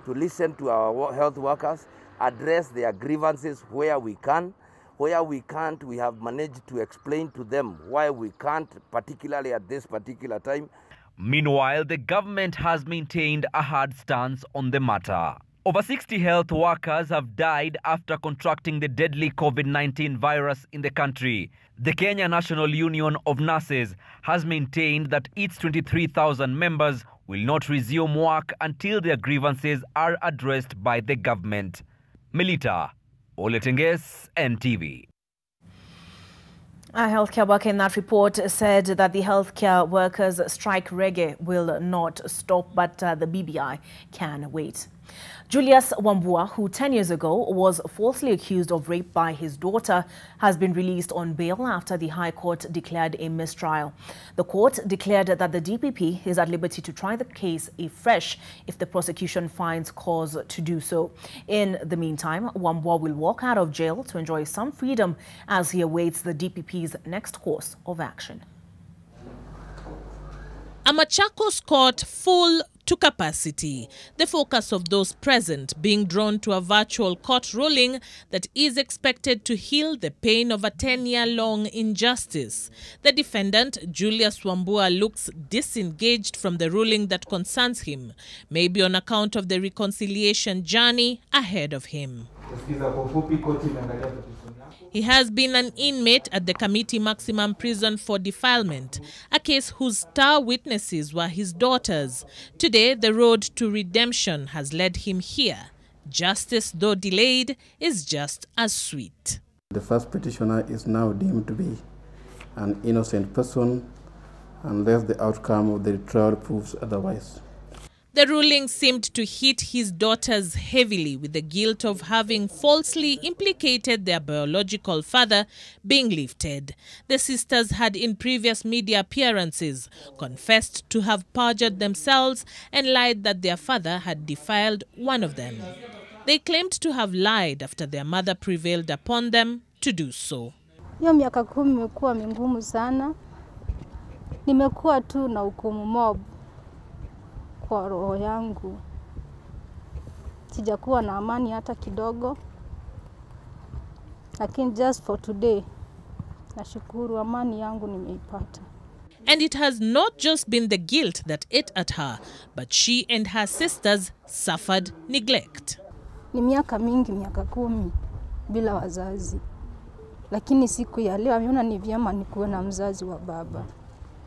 to listen to our health workers, address their grievances where we can. Where we can't, we have managed to explain to them why we can't, particularly at this particular time. Meanwhile, the government has maintained a hard stance on the matter. Over 60 health workers have died after contracting the deadly COVID-19 virus in the country. The Kenya National Union of Nurses has maintained that its 23,000 members will not resume work until their grievances are addressed by the government. Melita Oletenges, NTV. A healthcare worker in that report said that the healthcare workers' strike reggae will not stop, but the BBI can wait. Julius Wambua, who 10 years ago was falsely accused of rape by his daughter, has been released on bail after the High Court declared a mistrial. The court declared that the DPP is at liberty to try the case afresh if the prosecution finds cause to do so. In the meantime, Wambua will walk out of jail to enjoy some freedom as he awaits the DPP's next course of action. A Machakos court full to capacity, the focus of those present being drawn to a virtual court ruling that is expected to heal the pain of a 10-year-long injustice. The defendant, Julius Wambua, looks disengaged from the ruling that concerns him, maybe on account of the reconciliation journey ahead of him. He has been an inmate at the Committee Maximum Prison for Defilement, a case whose star witnesses were his daughters. Today, the road to redemption has led him here. Justice, though delayed, is just as sweet. The first petitioner is now deemed to be an innocent person unless the outcome of the trial proves otherwise. The ruling seemed to hit his daughters heavily, with the guilt of having falsely implicated their biological father being lifted. The sisters had in previous media appearances confessed to have perjured themselves and lied that their father had defiled one of them. They claimed to have lied after their mother prevailed upon them to do so. Hiyo miaka 10 imekuwa mingumu sana. Nimekuwa tu na hukumu mob kwa roho yangu. Sijakuwa na amani hata kidogo. Lakini just for today, nashukuru amani yangu nimeipata. And it has not just been the guilt that ate at her, but she and her sisters suffered neglect. Ni miaka mingi, miaka 10 bila wazazi. Lakini siku ya leo ameona ni vyema nikuwe na mzazi wa baba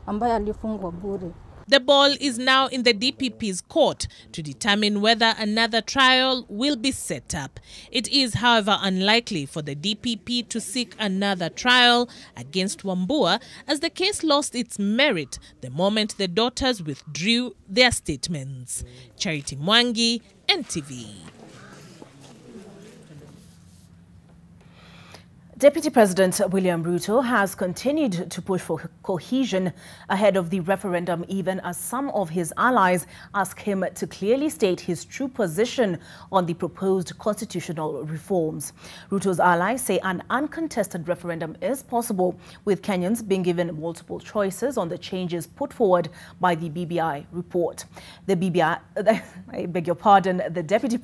ambaye alifungwa bure. The ball is now in the DPP's court to determine whether another trial will be set up. It is, however, unlikely for the DPP to seek another trial against Wambua, as the case lost its merit the moment the daughters withdrew their statements. Charity Mwangi, NTV. Deputy President William Ruto has continued to push for cohesion ahead of the referendum, even as some of his allies ask him to clearly state his true position on the proposed constitutional reforms. Ruto's allies say an uncontested referendum is possible, with Kenyans being given multiple choices on the changes put forward by the BBI report. The BBI, I beg your pardon, the Deputy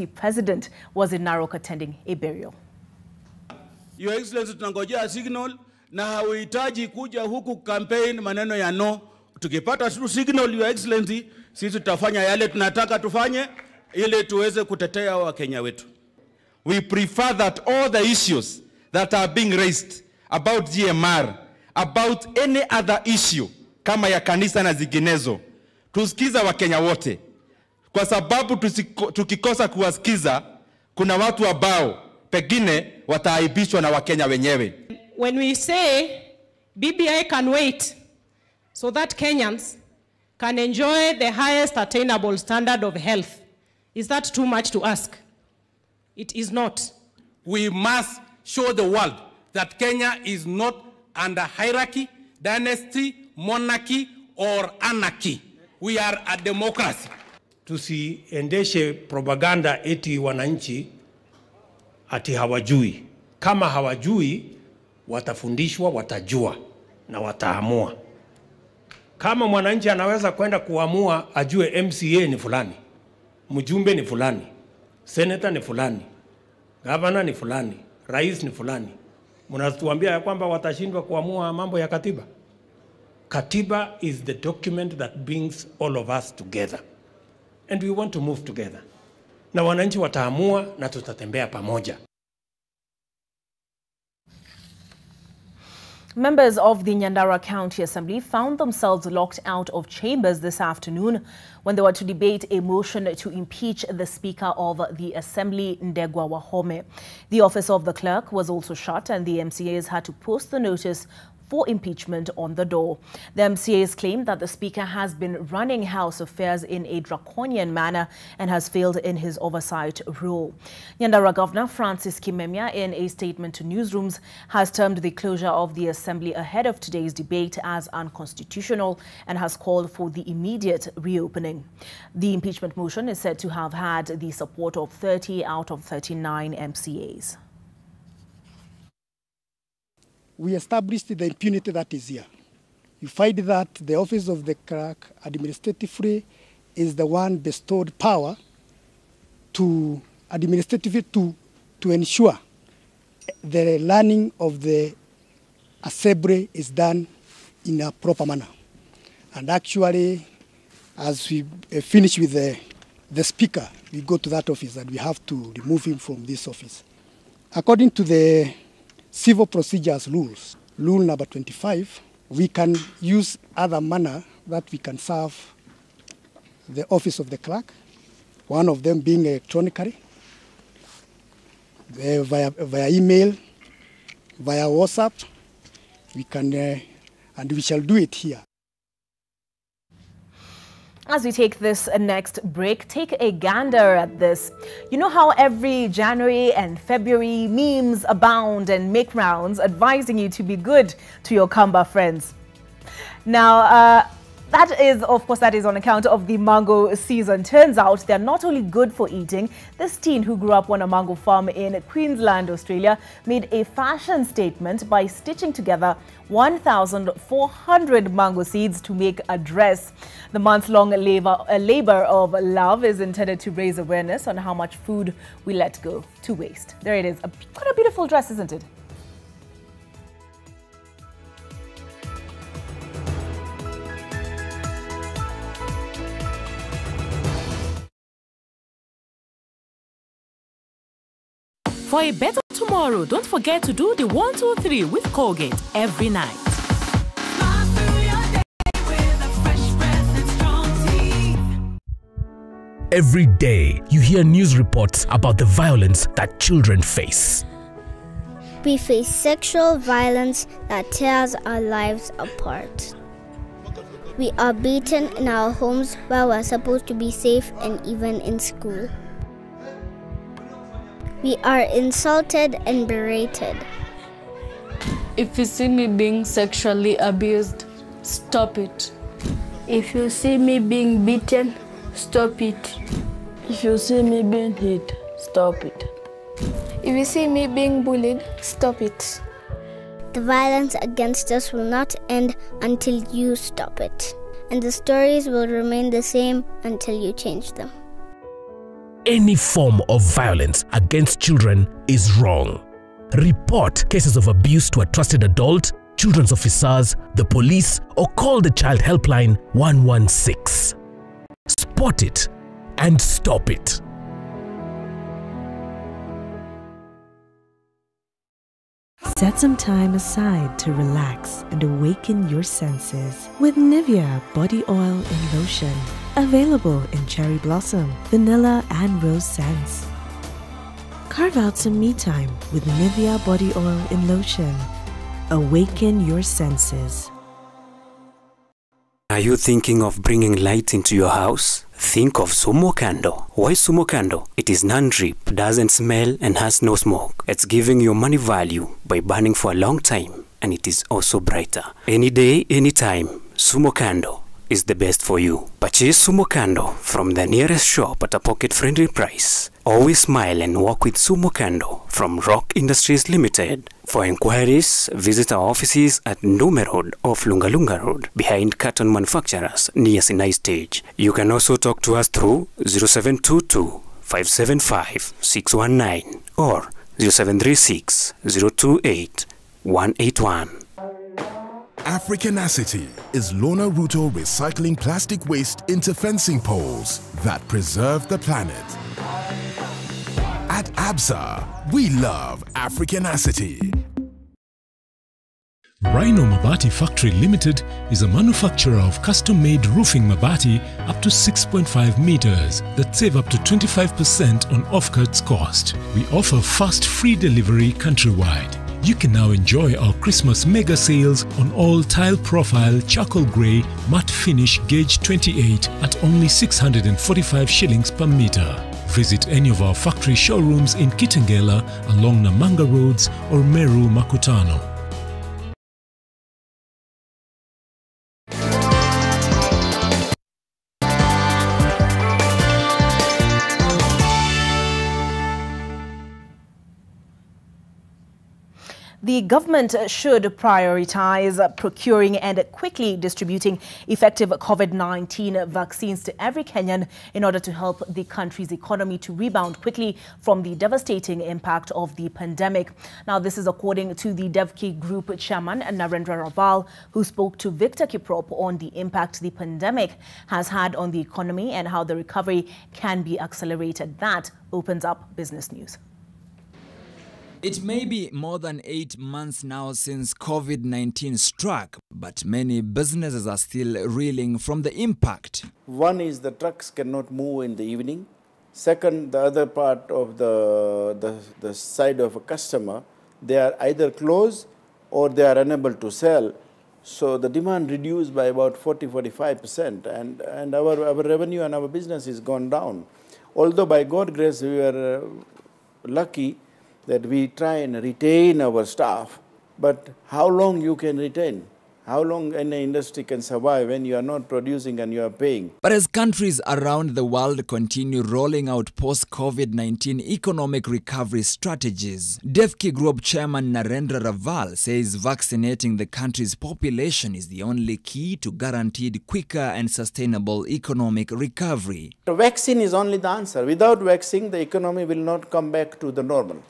President was in Narok attending a burial. Your Excellency, tunangojea signal na hauhitaji kuja huku campaign maneno ya no. Tukipata signal, Your Excellency, sisi tutafanya yale tunataka tufanye ili tuweze kutetea Wakenya wetu. We prefer that all the issues that are being raised about GMR, about any other issue kama ya kanisa na zinginezo, tusikiza Wakenya wote. Kwa sababu tukikosa kuwasikiza, kuna watu ambao pengine wataaibishwa na Wakenya wenyewe. When we say BBI can wait so that Kenyans can enjoy the highest attainable standard of health, is that too much to ask? It is not. We must show the world that Kenya is not under hierarchy, dynasty, monarchy or anarchy. We are a democracy. Tusiendeshe propaganda eti wananchi ati hawajui. Kama hawajui, watafundishwa, watajua na wataamua. Kama mwananchi anaweza kwenda kuamua ajue MCA ni fulani, mjumbe ni fulani, senator ni fulani, governor ni fulani, rais ni fulani, mnatuambia ya kwamba watashindwa kuamua mambo ya katiba? Katiba is the document that brings all of us together. And we want to move together. Na wananchi wataamua na tutatembea pamoja. Members of the Nyandarua County Assembly found themselves locked out of chambers this afternoon when they were to debate a motion to impeach the Speaker of the Assembly, Ndegwa Wahome. The office of the clerk was also shut and the MCAs had to post the notice for impeachment on the door. The MCAs claim that the Speaker has been running House affairs in a draconian manner and has failed in his oversight role. Nyandarua Governor Francis Kimemia, in a statement to newsrooms, has termed the closure of the Assembly ahead of today's debate as unconstitutional and has called for the immediate reopening. The impeachment motion is said to have had the support of 30 out of 39 MCAs. We established the impunity that is here. You find that the office of the clerk administratively is the one bestowed power to administratively to ensure the learning of the assembly is done in a proper manner. And actually, as we finish with the speaker, we go to that office and we have to remove him from this office. According to the Civil Procedures Rules, Rule number 25, we can use other manner that we can serve the office of the clerk, one of them being electronically, via email, via WhatsApp. We can, and we shall do it here. As we take this next break, take a gander at this. You know how every January and February memes abound and make rounds advising you to be good to your Kamba friends. Now, that is on account of the mango season. Turns out they're not only good for eating. This teen who grew up on a mango farm in Queensland, Australia, made a fashion statement by stitching together 1,400 mango seeds to make a dress. The months-long labor of love is intended to raise awareness on how much food we let go to waste. There it is. Quite a beautiful dress, isn't it? For a better tomorrow, don't forget to do the 1, 2, 3 with Colgate every night. Every day, you hear news reports about the violence that children face. We face sexual violence that tears our lives apart. We are beaten in our homes where we're supposed to be safe and even in school. We are insulted and berated. If you see me being sexually abused, stop it. If you see me being beaten, stop it. If you see me being hit, stop it. If you see me being bullied, stop it. The violence against us will not end until you stop it. And the stories will remain the same until you change them. Any form of violence against children is wrong. Report cases of abuse to a trusted adult, children's officers, the police, or call the Child Helpline 116. Spot it and stop it. Set some time aside to relax and awaken your senses with Nivea Body Oil and Lotion. Available in cherry blossom, vanilla and rose scents. Carve out some me time with Nivea Body Oil and Lotion. Awaken your senses. Are you thinking of bringing light into your house? Think of Sumo Candle. Why Sumo Candle? It is non-drip, doesn't smell and has no smoke. It's giving you money value by burning for a long time, and it is also brighter. Any day, anytime, Sumo Candle is the best for you. Purchase Sumo Candle from the nearest shop at a pocket-friendly price. Always smile and walk with Sumo Candle. from Rock Industries Limited. For inquiries, visit our offices at Ndume Road off Lungalunga Road, behind Carton Manufacturers near Sinai Stage. You can also talk to us through 0722 575 619 or 0736 028 181. Africanacity is Lona Ruto recycling plastic waste into fencing poles that preserve the planet. At ABSA, we love Africanacity. Rhino Mabati Factory Limited is a manufacturer of custom-made roofing mabati up to 6.5 meters that save up to 25% on off-cuts cost. We offer fast free delivery countrywide. You can now enjoy our Christmas mega sales on all tile profile charcoal grey matte finish gauge 28 at only 645 shillings per meter. Visit any of our factory showrooms in Kitengela along Namanga Roads or Meru Makutano. The government should prioritize procuring and quickly distributing effective COVID-19 vaccines to every Kenyan in order to help the country's economy to rebound quickly from the devastating impact of the pandemic. Now, this is according to the Devki Group chairman, Narendra Raval, who spoke to Victor Kiprop on the impact the pandemic has had on the economy and how the recovery can be accelerated. That opens up business news. It may be more than 8 months now since COVID-19 struck, but many businesses are still reeling from the impact. One is the trucks cannot move in the evening. Second, the other part of the side of a customer, they are either closed or they are unable to sell. So the demand reduced by about 40–45%, and our revenue and our business is gone down. Although by God's grace we are lucky that we try and retain our staff, but how long you can retain? How long any industry can survive when you are not producing and you are paying? But as countries around the world continue rolling out post-COVID-19 economic recovery strategies, Devki Group chairman Narendra Raval says vaccinating the country's population is the only key to guaranteed quicker and sustainable economic recovery. The vaccine is only the answer. Without vaccine, the economy will not come back to the normal.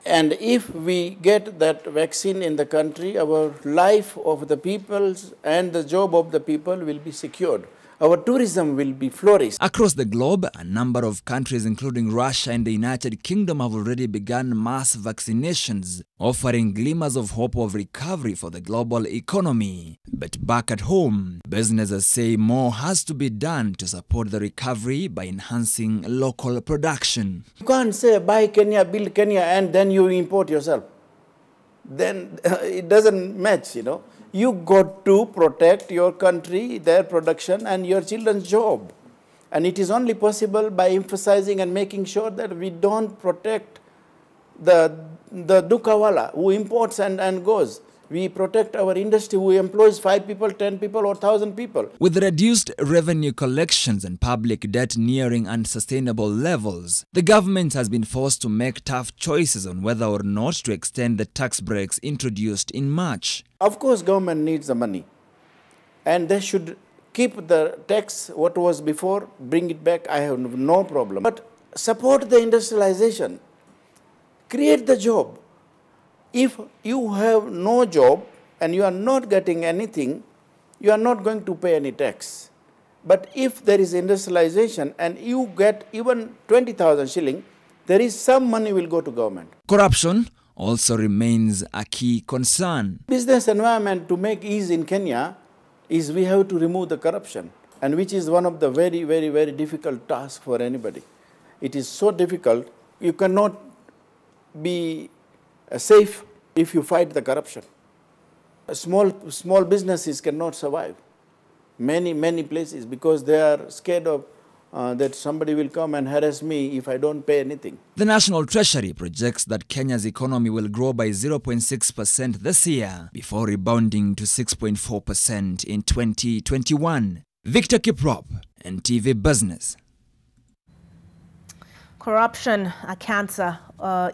And if we get that vaccine in the country, our life of the people and the job of the people will be secured. Our tourism will be flourished. Across the globe, a number of countries, including Russia and the United Kingdom, have already begun mass vaccinations, offering glimmers of hope of recovery for the global economy. But back at home, businesses say more has to be done to support the recovery by enhancing local production. You can't say buy Kenya, build Kenya, and then you import yourself. Then it doesn't match, you know. You got to protect your country, their production, and your children's job. And it is only possible by emphasizing and making sure that we don't protect the dukawala who imports and goes. We protect our industry who employs 5 people, 10 people, or 1,000 people. With reduced revenue collections and public debt nearing unsustainable levels, the government has been forced to make tough choices on whether or not to extend the tax breaks introduced in March. Of course, government needs the money. And they should keep the tax, what was before, bring it back. I have no problem. But support the industrialization. Create the job. If you have no job and you are not getting anything, you are not going to pay any tax. But if there is industrialization and you get even 20,000 shilling, there is some money will go to government. Corruption also remains a key concern. Business environment to make ease in Kenya is we have to remove the corruption, and which is one of the very, very, very difficult tasks for anybody. It is so difficult, you cannot be safe if you fight the corruption. Small businesses cannot survive. Many places, because they are scared of that somebody will come and harass me if I don't pay anything. The National Treasury projects that Kenya's economy will grow by 0.6% this year before rebounding to 6.4% in 2021. Victor Kiprop, NTV Business. Corruption, a cancer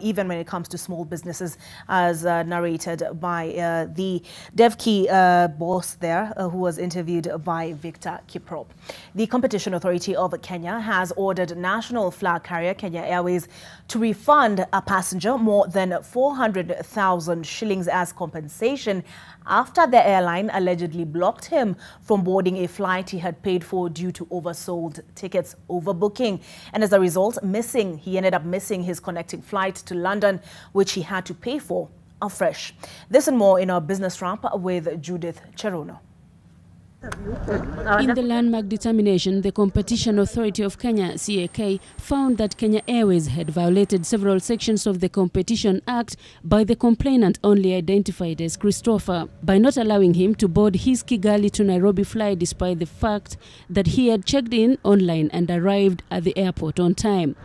even when it comes to small businesses, as narrated by the DevKey boss there, who was interviewed by Victor Kiprop. The Competition Authority of Kenya has ordered national flag carrier Kenya Airways to refund a passenger more than 400,000 shillings as compensation after the airline allegedly blocked him from boarding a flight he had paid for due to oversold tickets overbooking. And as a result, he ended up missing his connecting flight to London, which he had to pay for afresh. This and more in our business wrap with Judith Cherono. In the landmark determination, the Competition Authority of Kenya, CAK, found that Kenya Airways had violated several sections of the Competition Act by the complainant only identified as Christopher, by not allowing him to board his Kigali to Nairobi flight despite the fact that he had checked in online and arrived at the airport on time.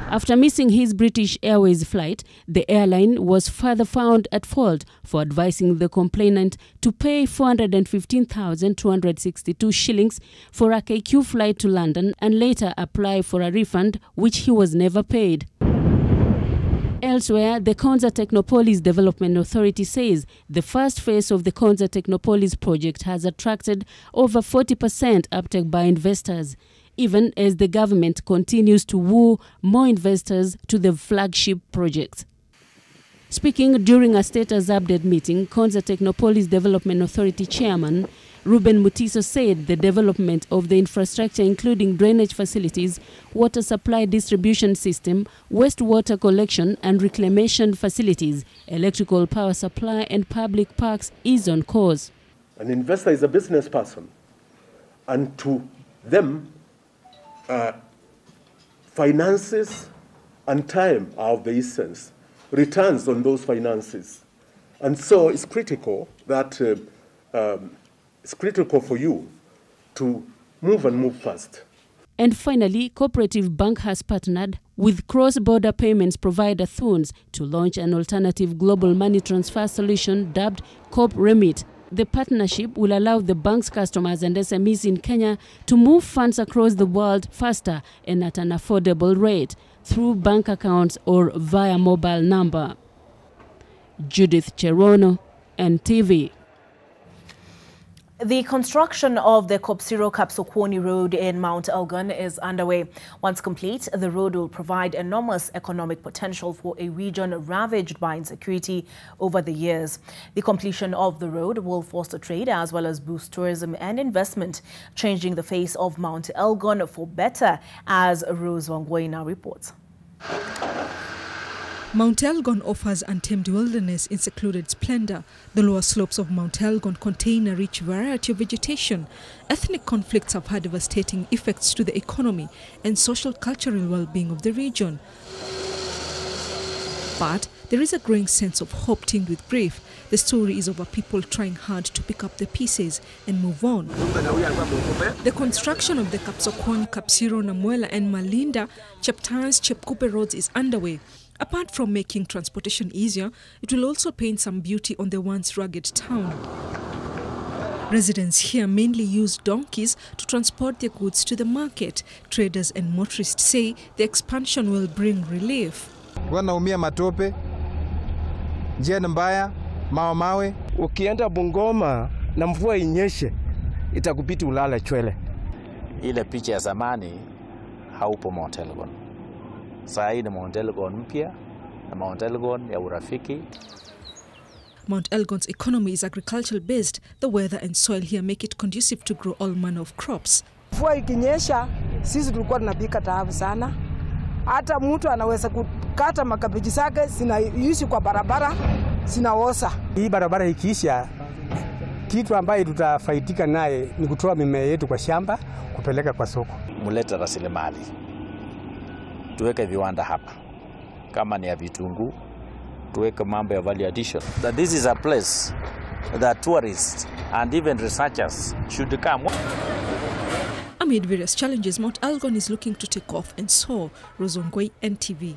After missing his British Airways flight, the airline was further found at fault for advising the complainant to pay 415,262 shillings for a KQ flight to London and later apply for a refund, which he was never paid. Elsewhere, the Konza Technopolis Development Authority says the first phase of the Konza Technopolis project has attracted over 40% uptake by investors, even as the government continues to woo more investors to the flagship project. Speaking during a status update meeting, Konza Technopolis Development Authority Chairman Ruben Mutiso said the development of the infrastructure, including drainage facilities, water supply distribution system, wastewater collection and reclamation facilities, electrical power supply and public parks is on course. An investor is a business person, and to them, finances and time are of the essence, returns on those finances. And so it's critical that it's critical for you to move fast. And finally, Cooperative Bank has partnered with cross-border payments provider Thuns to launch an alternative global money transfer solution dubbed Coop Remit. The partnership will allow the bank's customers and SMEs in Kenya to move funds across the world faster and at an affordable rate through bank accounts or via mobile number. Judith Cherono, NTV. The construction of the Kopsiro-Kapsokoni Road in Mount Elgon is underway. Once complete, the road will provide enormous economic potential for a region ravaged by insecurity over the years. The completion of the road will foster trade as well as boost tourism and investment, changing the face of Mount Elgon for better, as Rose Wangoi now reports. Mount Elgon offers untamed wilderness in secluded splendor. The lower slopes of Mount Elgon contain a rich variety of vegetation. Ethnic conflicts have had devastating effects to the economy and social cultural well-being of the region. But there is a growing sense of hope tinged with grief. The story is of a people trying hard to pick up the pieces and move on. The construction of the Kapsokon, Kapsiro, Namuela and Malinda, Cheptans, Chepkupe roads is underway. Apart from making transportation easier, it will also paint some beauty on the once rugged town. Residents here mainly use donkeys to transport their goods to the market. Traders and motorists say the expansion will bring relief. Wanaumia matope, njia mbaya, mawe. Ukienda Bungoma na mvua inyeshe, itakupiti ulala chwele. Ile picha ya zamani haupo Mount Elgon. Saa hii ni Mount Elgon mpya na Mount Elgon ya urafiki. Mount Elgon's economy is agricultural based. The weather and soil here make it conducive to grow all manner of crops. Mvua ikinyesha, sisi tulikuwa tunapika taabu sana. Hata mtu anaweza kukata makabeji zake zinaishi kwa barabara, zinaoza. Hii barabara ikiisha, kitu ambaye tutafaidika naye ni kutoa mimea yetu kwa shamba kupeleka kwa soko. Muleta rasilimali. Tuweke viwanda hapa. Kama ni ya vitunguu, tuweke mambo ya value addition. That this is a place that tourists and even researchers should come. Amid various challenges, Mount Elgon is looking to take off and soar. Rozongwei, NTV.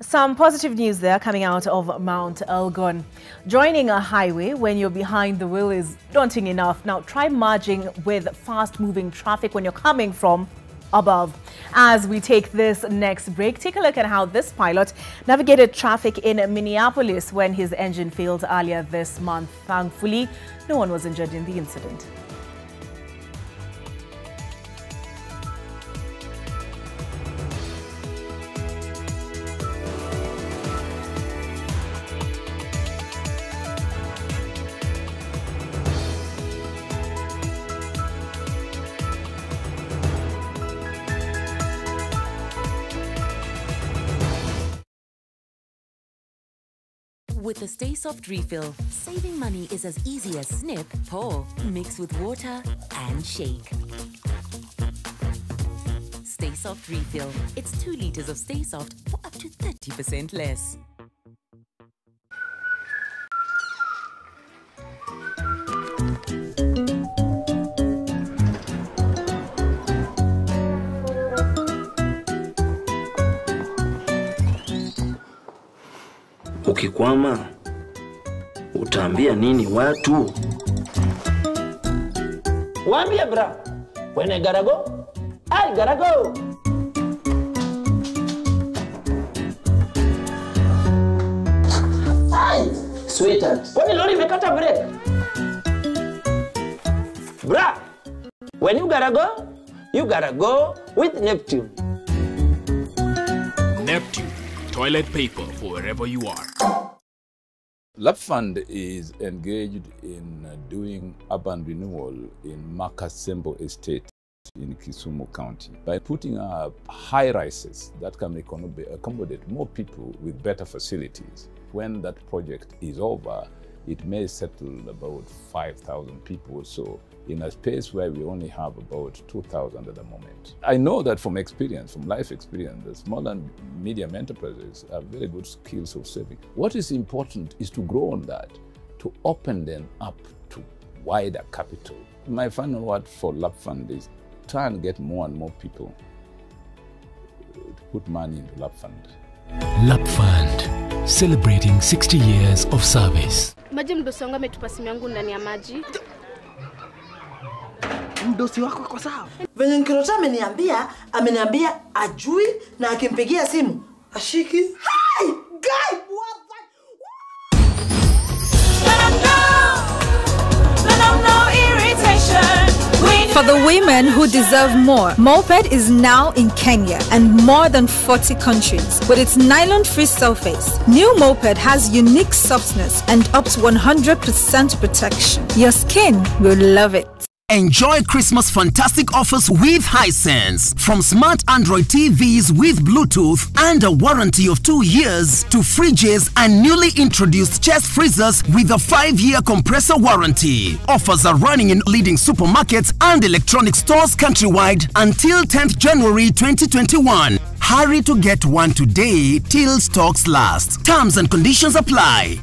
Some positive news there coming out of Mount Elgon. Joining a highway when you're behind the wheel is daunting enough. Now try merging with fast-moving traffic when you're coming from above. As we take this next break, take a look at how this pilot navigated traffic in Minneapolis when his engine failed earlier this month. Thankfully, no one was injured in the incident. With the Stay Soft refill, saving money is as easy as snip, pour, mix with water, and shake. Stay Soft refill. It's 2 liters of Stay Soft for up to 30% less. Ukikwama, utaambia nini watu? Waambie bra, when I gotta go, I gotta go. Hi, sweetheart. Kwani lori imekata break? Bra, when you gotta go with Neptune. Neptune. Toilet paper for wherever you are. LAPFund is engaged in doing urban renewal in Makasembo Estate in Kisumu County by putting up high-rises that can accommodate more people with better facilities. When that project is over, it may settle about 5,000 people or so in a space where we only have about 2,000 at the moment. I know that from experience, from life experience, the small and medium enterprises have very good skills of saving. What is important is to grow on that, to open them up to wider capital. My final word for LAPFund is try and get more and more people to put money into LAPFund. LAPFund, celebrating 60 years of service. Maji mdosi wangu ametupa simu yangu ndani ya maji. Mdosi wako kwa sawa. Venye Nkirota ameniambia ajui na akimpigia simu ashiki. Hi, guy, what For the women who deserve more, Moped is now in Kenya and more than 40 countries. With its nylon-free surface, new Moped has unique softness and up to 100% protection. Your skin will love it. Enjoy Christmas fantastic offers with Hisense. From smart Android TVs with Bluetooth and a warranty of 2 years to fridges and newly introduced chest freezers with a 5-year compressor warranty. Offers are running in leading supermarkets and electronic stores countrywide until 10th January 2021. Hurry to get one today till stocks last. Terms and conditions apply.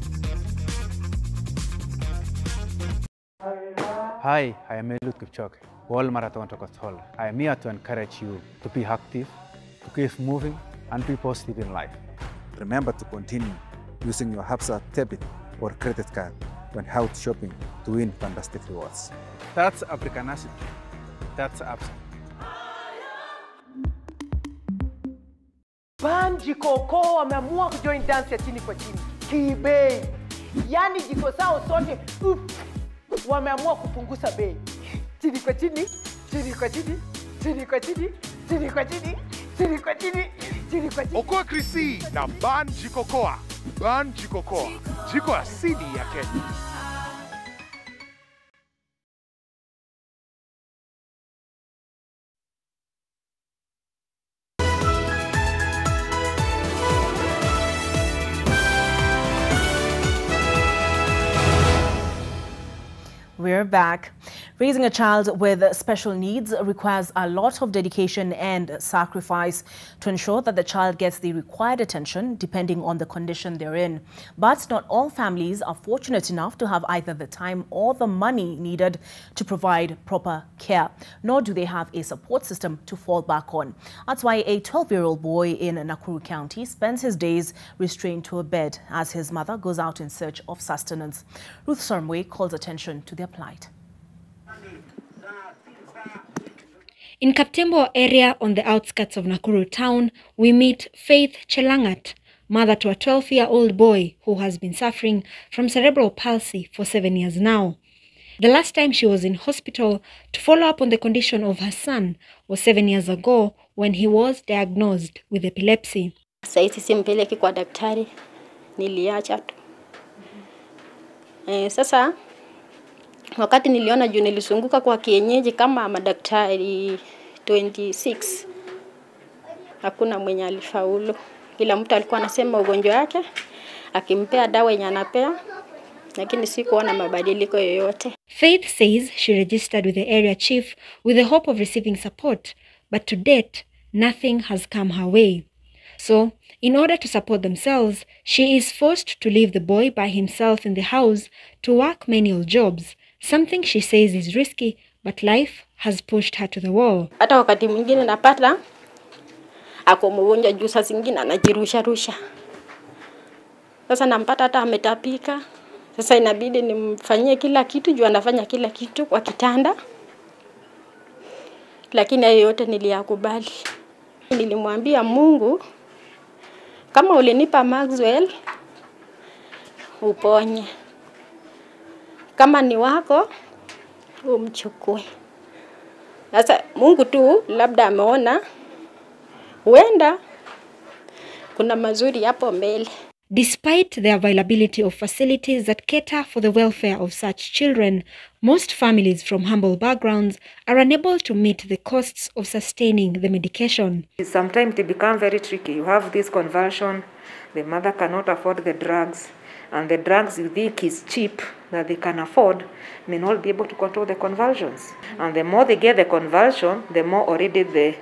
Hi, I am Eliud Kipchoge, World Marathon Record. I am here to encourage you to be active, to keep moving, and be positive in life. Remember to continue using your Hapsa debit or credit card when out shopping to win fantastic rewards. That's African Acid. That's Hapsa. Banji Koko wameamua kujoin dance ya chini kwa chini. Kibei. Yani jiko sao sote wameamua kupunguza bei. Chini kwa chini, chini kwa chini, chini kwa chini, chini kwa chini, chini kwa chini, chini kwa chini. Okoa Krisi na Banji Kokoa. Banji Kokoa. Jiko asili ya Kenya. We're back. Raising a child with special needs requires a lot of dedication and sacrifice to ensure that the child gets the required attention depending on the condition they're in. But not all families are fortunate enough to have either the time or the money needed to provide proper care, nor do they have a support system to fall back on. That's why a 12-year-old boy in Nakuru County spends his days restrained to a bed as his mother goes out in search of sustenance. Ruth Sarmwe calls attention to their plight. In Kaptembo area on the outskirts of Nakuru town, we meet Faith Chelangat, mother to a 12-year-old boy who has been suffering from cerebral palsy for 7 years now. The last time she was in hospital to follow up on the condition of her son was 7 years ago when he was diagnosed with epilepsy. Saisi simpeleki kwa daktari, niliacha tu. Sasa wakati niliona juu nilisunguka kwa kienyeji kama madaktari 26, hakuna mwenye alifaulu. Kila mtu alikuwa anasema ugonjwa wake, akimpea dawa yenye anapea, lakini sikuona mabadiliko yoyote. Faith says she registered with the area chief with the hope of receiving support, but to date, nothing has come her way. So, in order to support themselves, she is forced to leave the boy by himself in the house to work menial jobs, something she says is risky, but life has pushed her to the wall. Hata wakati mwingine napata ako mgonjwa juu saa zingine anajirusha. Sasa nampata hata ametapika. Sasa inabidi nimfanyie kila kitu juu anafanya kila kitu kwa kitanda. Lakini hayo yote niliyakubali. Nilimwambia Mungu, kama ulinipa Maxwell, uponye. Kama ni wako, umchukue. Sasa Mungu tu labda ameona huenda kuna mazuri hapo mbele. Despite the availability of facilities that cater for the welfare of such children, most families from humble backgrounds are unable to meet the costs of sustaining the medication. Sometimes it becomes very tricky. You have this convulsion, the mother cannot afford the drugs, and the drugs you think is cheap that they can afford may not be able to control the convulsions. And the more they get the convulsion, the more already the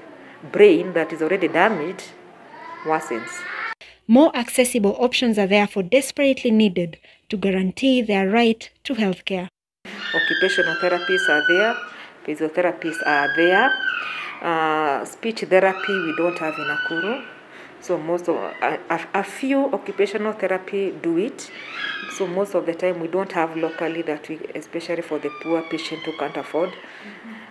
brain that is already damaged worsens. More accessible options are therefore desperately needed to guarantee their right to health care. Occupational therapists are there, physiotherapists are there, speech therapy we don't have in Nakuru. So most of a few occupational therapy do it. So most of the time we don't have locally that we, especially for the poor patient who can't afford.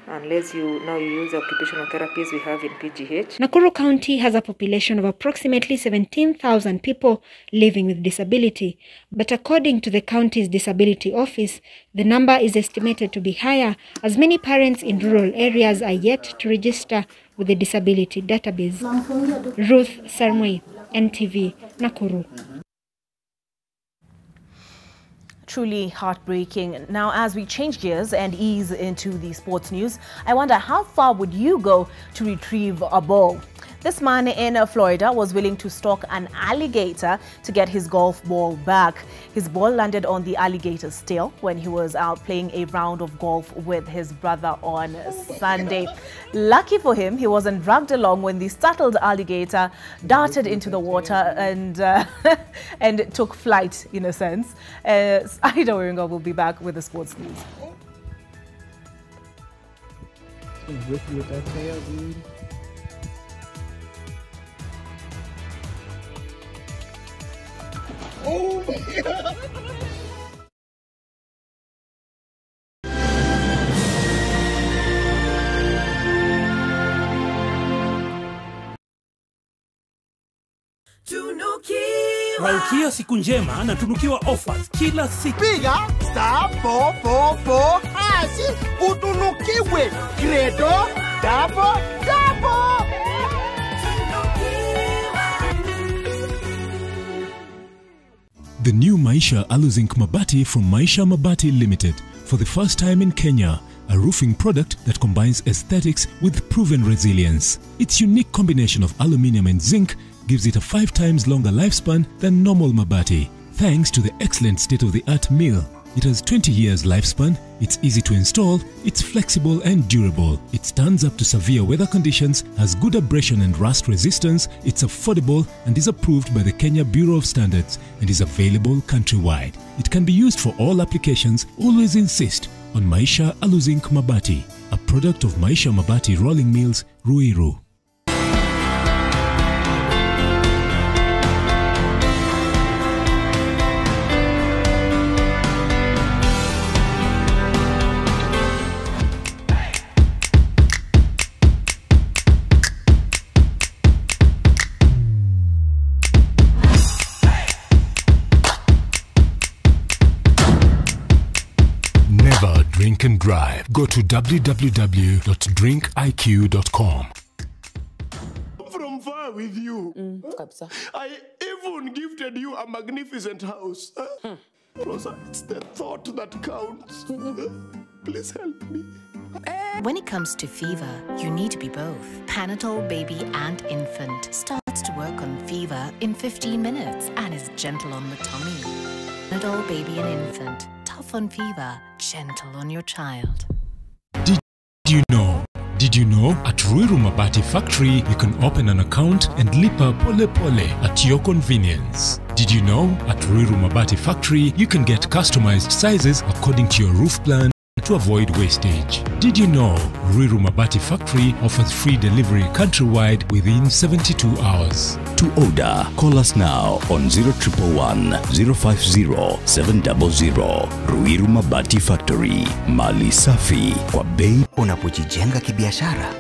Unless you use the occupational therapies we have in PGH. Nakuru County has a population of approximately 17,000 people living with disability. But according to the county's disability office, the number is estimated to be higher as many parents in rural areas are yet to register with the disability database. Ruth Sarmwe, NTV, Nakuru. Truly heartbreaking. Now, as we change gears and ease into the sports news, I wonder how far would you go to retrieve a ball? This man in Florida was willing to stalk an alligator to get his golf ball back. His ball landed on the alligator's tail when he was out playing a round of golf with his brother on Sunday. Lucky for him, he wasn't dragged along when the startled alligator darted into the water and and took flight, in a sense. Ida Wiringa will be back with the sports news. Oh my God! Malkia siku njema na tunukiwa offers kila siku. Piga *444# utunukiwe Credo double. The new Maisha Aluzinc Mabati from Maisha Mabati Limited. For the first time in Kenya, a roofing product that combines aesthetics with proven resilience. Its unique combination of aluminium and zinc gives it a 5 times longer lifespan than normal Mabati, thanks to the excellent state-of-the-art mill. It has 20 years lifespan, it's easy to install, it's flexible and durable, it stands up to severe weather conditions, has good abrasion and rust resistance, it's affordable and is approved by the Kenya Bureau of Standards and is available countrywide. It can be used for all applications. Always insist on Maisha Aluzinc Mabati, a product of Maisha Mabati Rolling Mills, Ruiru. Drink and drive. Go to www.drinkiq.com. From far with you. I even gifted you a magnificent house. Rosa, it's the thought that counts. Please help me. When it comes to fever, you need to be both. Panadol Baby and Infant starts to work on fever in 15 minutes and is gentle on the tummy. Panadol Baby and Infant. Tough on fever, gentle on your child. Did you know at Ruiru Mabati Factory you can open an account and lipa pole pole at your convenience? Did you know at Ruiru Mabati Factory you can get customized sizes according to your roof plan to avoid wastage? Did you know Ruiru Mabati Factory offers free delivery countrywide within 72 hours? To order, call us now on 0111 050 700. Ruiru Mabati Factory, mali safi kwa bei. Unapojijenga kibiashara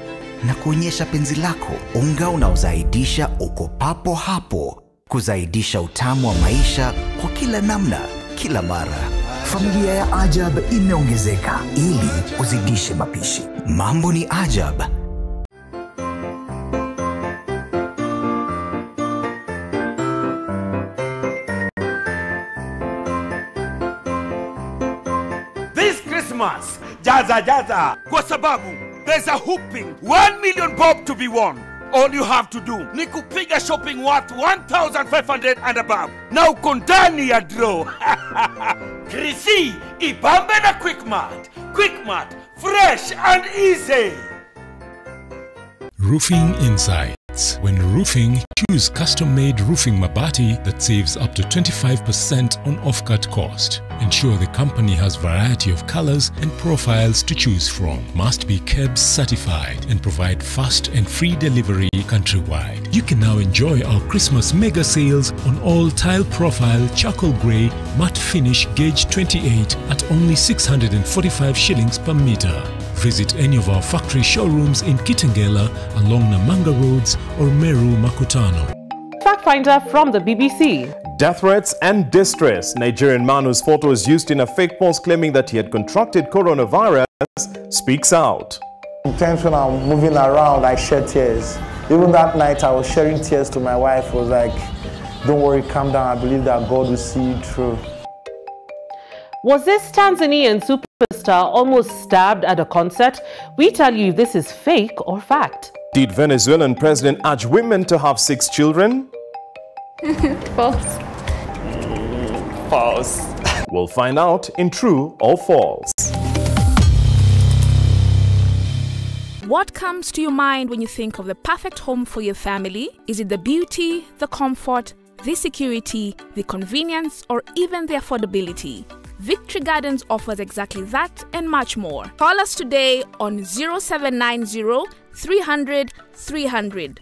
na kuonyesha penzi lako, unga unaozaidisha uko papo hapo, kuzaidisha utamu wa maisha kwa kila namna, kila mara. Familia ya Ajab imeongezeka ili uzidishe mapishi. Mambo ni Ajab. This Christmas, jaza kwa sababu there's a whooping 1 million bob to be won. All you have to do ni kupiga shopping worth 1,500 and above. Na uko ndani ya draw. Krisi, ibambe na Quickmart. Quickmart, fresh and easy. Roofing Insights. When roofing, choose custom-made roofing mabati that saves up to 25% on off-cut cost. Ensure the company has variety of colors and profiles to choose from. Must be KEBS certified and provide fast and free delivery countrywide. You can now enjoy our Christmas mega sales on all tile profile, charcoal grey, matte finish gauge 28 at only 645 shillings per meter. Visit any of our factory showrooms in Kitengela along Namanga Roads or Meru Makutano. Fact finder from the BBC. Death threats and distress. Nigerian man whose photo was used in a fake post claiming that he had contracted coronavirus speaks out. Sometimes when I'm moving around, I shed tears. Even that night, I was sharing tears to my wife. I was like, don't worry, calm down. I believe that God will see you through. Was this Tanzanian superstar almost stabbed at a concert? We tell you if this is fake or fact. Did Venezuelan president urge women to have 6 children? False. False. We'll find out in true or false. What comes to your mind when you think of the perfect home for your family? Is it the beauty, the comfort, the security, the convenience, or even the affordability? Victory Gardens offers exactly that and much more. Call us today on 0790 300 300.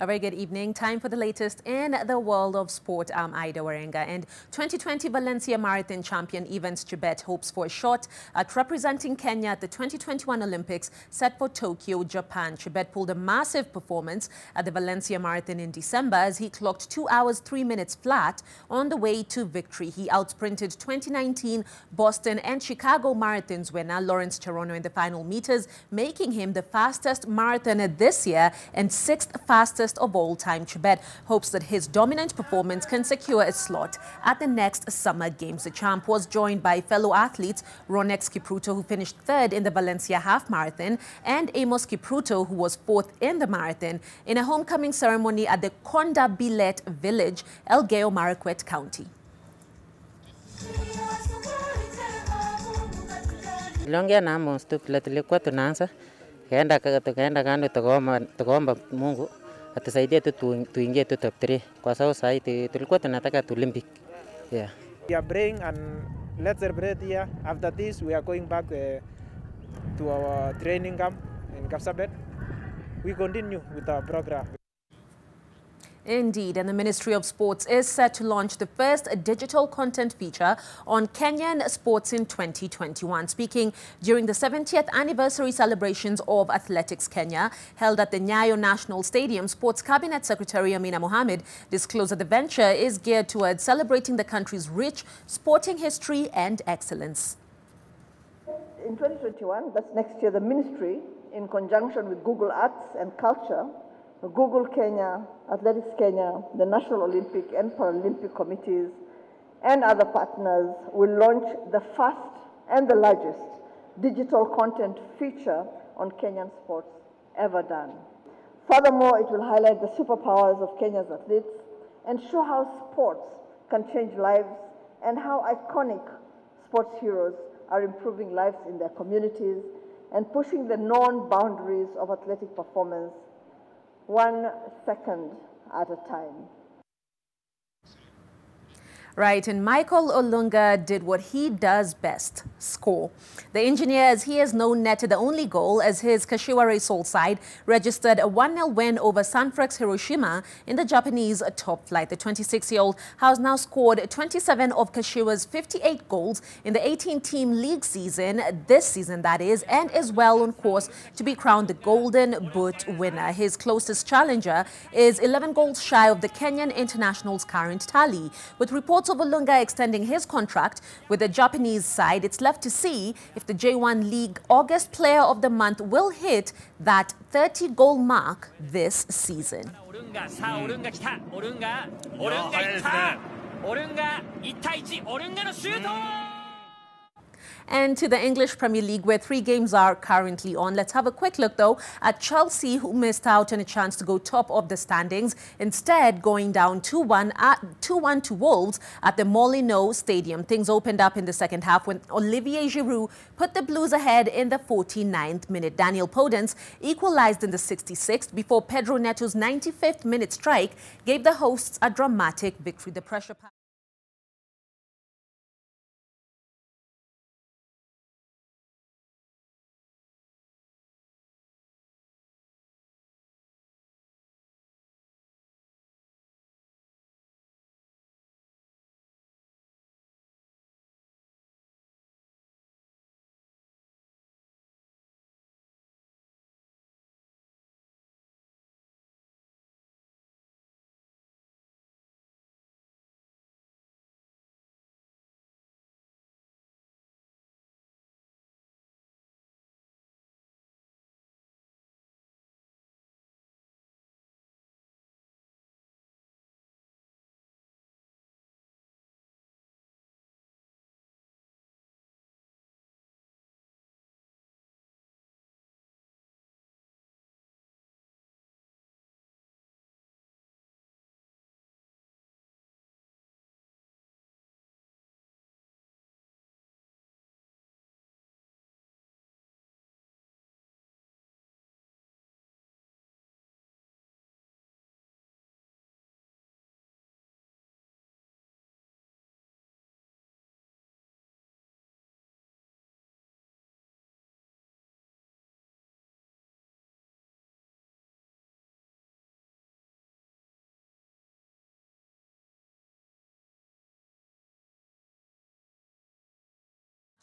A very good evening. Time for the latest in the world of sport. I'm Ida Warenga. And 2020 Valencia Marathon champion Evans Chebet hopes for a shot at representing Kenya at the 2021 Olympics set for Tokyo, Japan. Chebet pulled a massive performance at the Valencia Marathon in December as he clocked 2 hours 3 minutes flat on the way to victory. He outsprinted 2019 Boston and Chicago marathons winner Lawrence Cherono in the final meters, making him the fastest marathoner this year and 6th fastest greatest of all time, Chebet hopes that his dominant performance can secure a slot at the next Summer Games. The champ was joined by fellow athletes Ronex Kipruto, who finished third in the Valencia half marathon, and Amos Kipruto, who was fourth in the marathon, in a homecoming ceremony at the Konda Bilet village, Elgeyo Marakwet County. Tuliongea na Amos tu vile tulikuwa tunaanza, tukaenda kando tukaomba Mungu atusaidie tu tuingie tu top 3 kwa sababu sasa tulikuwa tunataka tu Olympic. Yeah. We are praying and let's celebrate here. After this we are going back to our training camp in Kapsabet. We continue with our program. Indeed, and the Ministry of Sports is set to launch the first digital content feature on Kenyan sports in 2021. Speaking during the 70th anniversary celebrations of Athletics Kenya, held at the Nyayo National Stadium, Sports Cabinet Secretary Amina Mohamed disclosed that the venture is geared towards celebrating the country's rich sporting history and excellence. In 2021, that's next year, the Ministry, in conjunction with Google Arts and Culture, Google Kenya, Athletics Kenya, the National Olympic and Paralympic committees, and other partners will launch the first and the largest digital content feature on Kenyan sports ever done. Furthermore, it will highlight the superpowers of Kenya's athletes and show how sports can change lives and how iconic sports heroes are improving lives in their communities and pushing the known boundaries of athletic performance 1 second at a time. Right, and Michael Olunga did what he does best, score. The engineer, as he is known, netted the only goal as his Kashiwara Seoul side registered a 1-0 win over Sanfrecce Hiroshima in the Japanese top flight. The 26-year-old has now scored 27 of Kashiwa's 58 goals in the 18-team league season, this season that is, and is well on course to be crowned the Golden Boot winner. His closest challenger is 11 goals shy of the Kenyan international's current tally. With reports of Olunga extending his contract with the Japanese side, it's left to see if the J1 League August Player of the Month will hit that 30-goal mark this season. And to the English Premier League, where 3 games are currently on. Let's have a quick look, though, at Chelsea, who missed out on a chance to go top of the standings, instead going down 2-1 to Wolves at the Molineux Stadium. Things opened up in the second half when Olivier Giroud put the Blues ahead in the 49th minute. Daniel Podence equalized in the 66th before Pedro Neto's 95th minute strike gave the hosts a dramatic victory. The pressure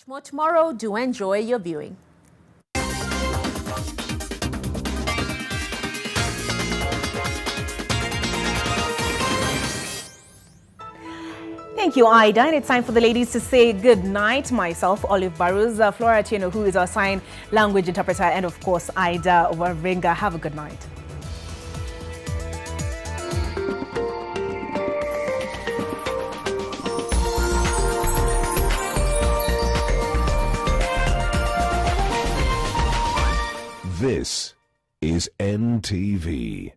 more tomorrow. Do enjoy your viewing. Thank you, Ida. And it's time for the ladies to say good night. Myself, Olive Burrows, Flora Chino, who is our sign language interpreter, and of course, Ida Warvenga. Have a good night. This is NTV.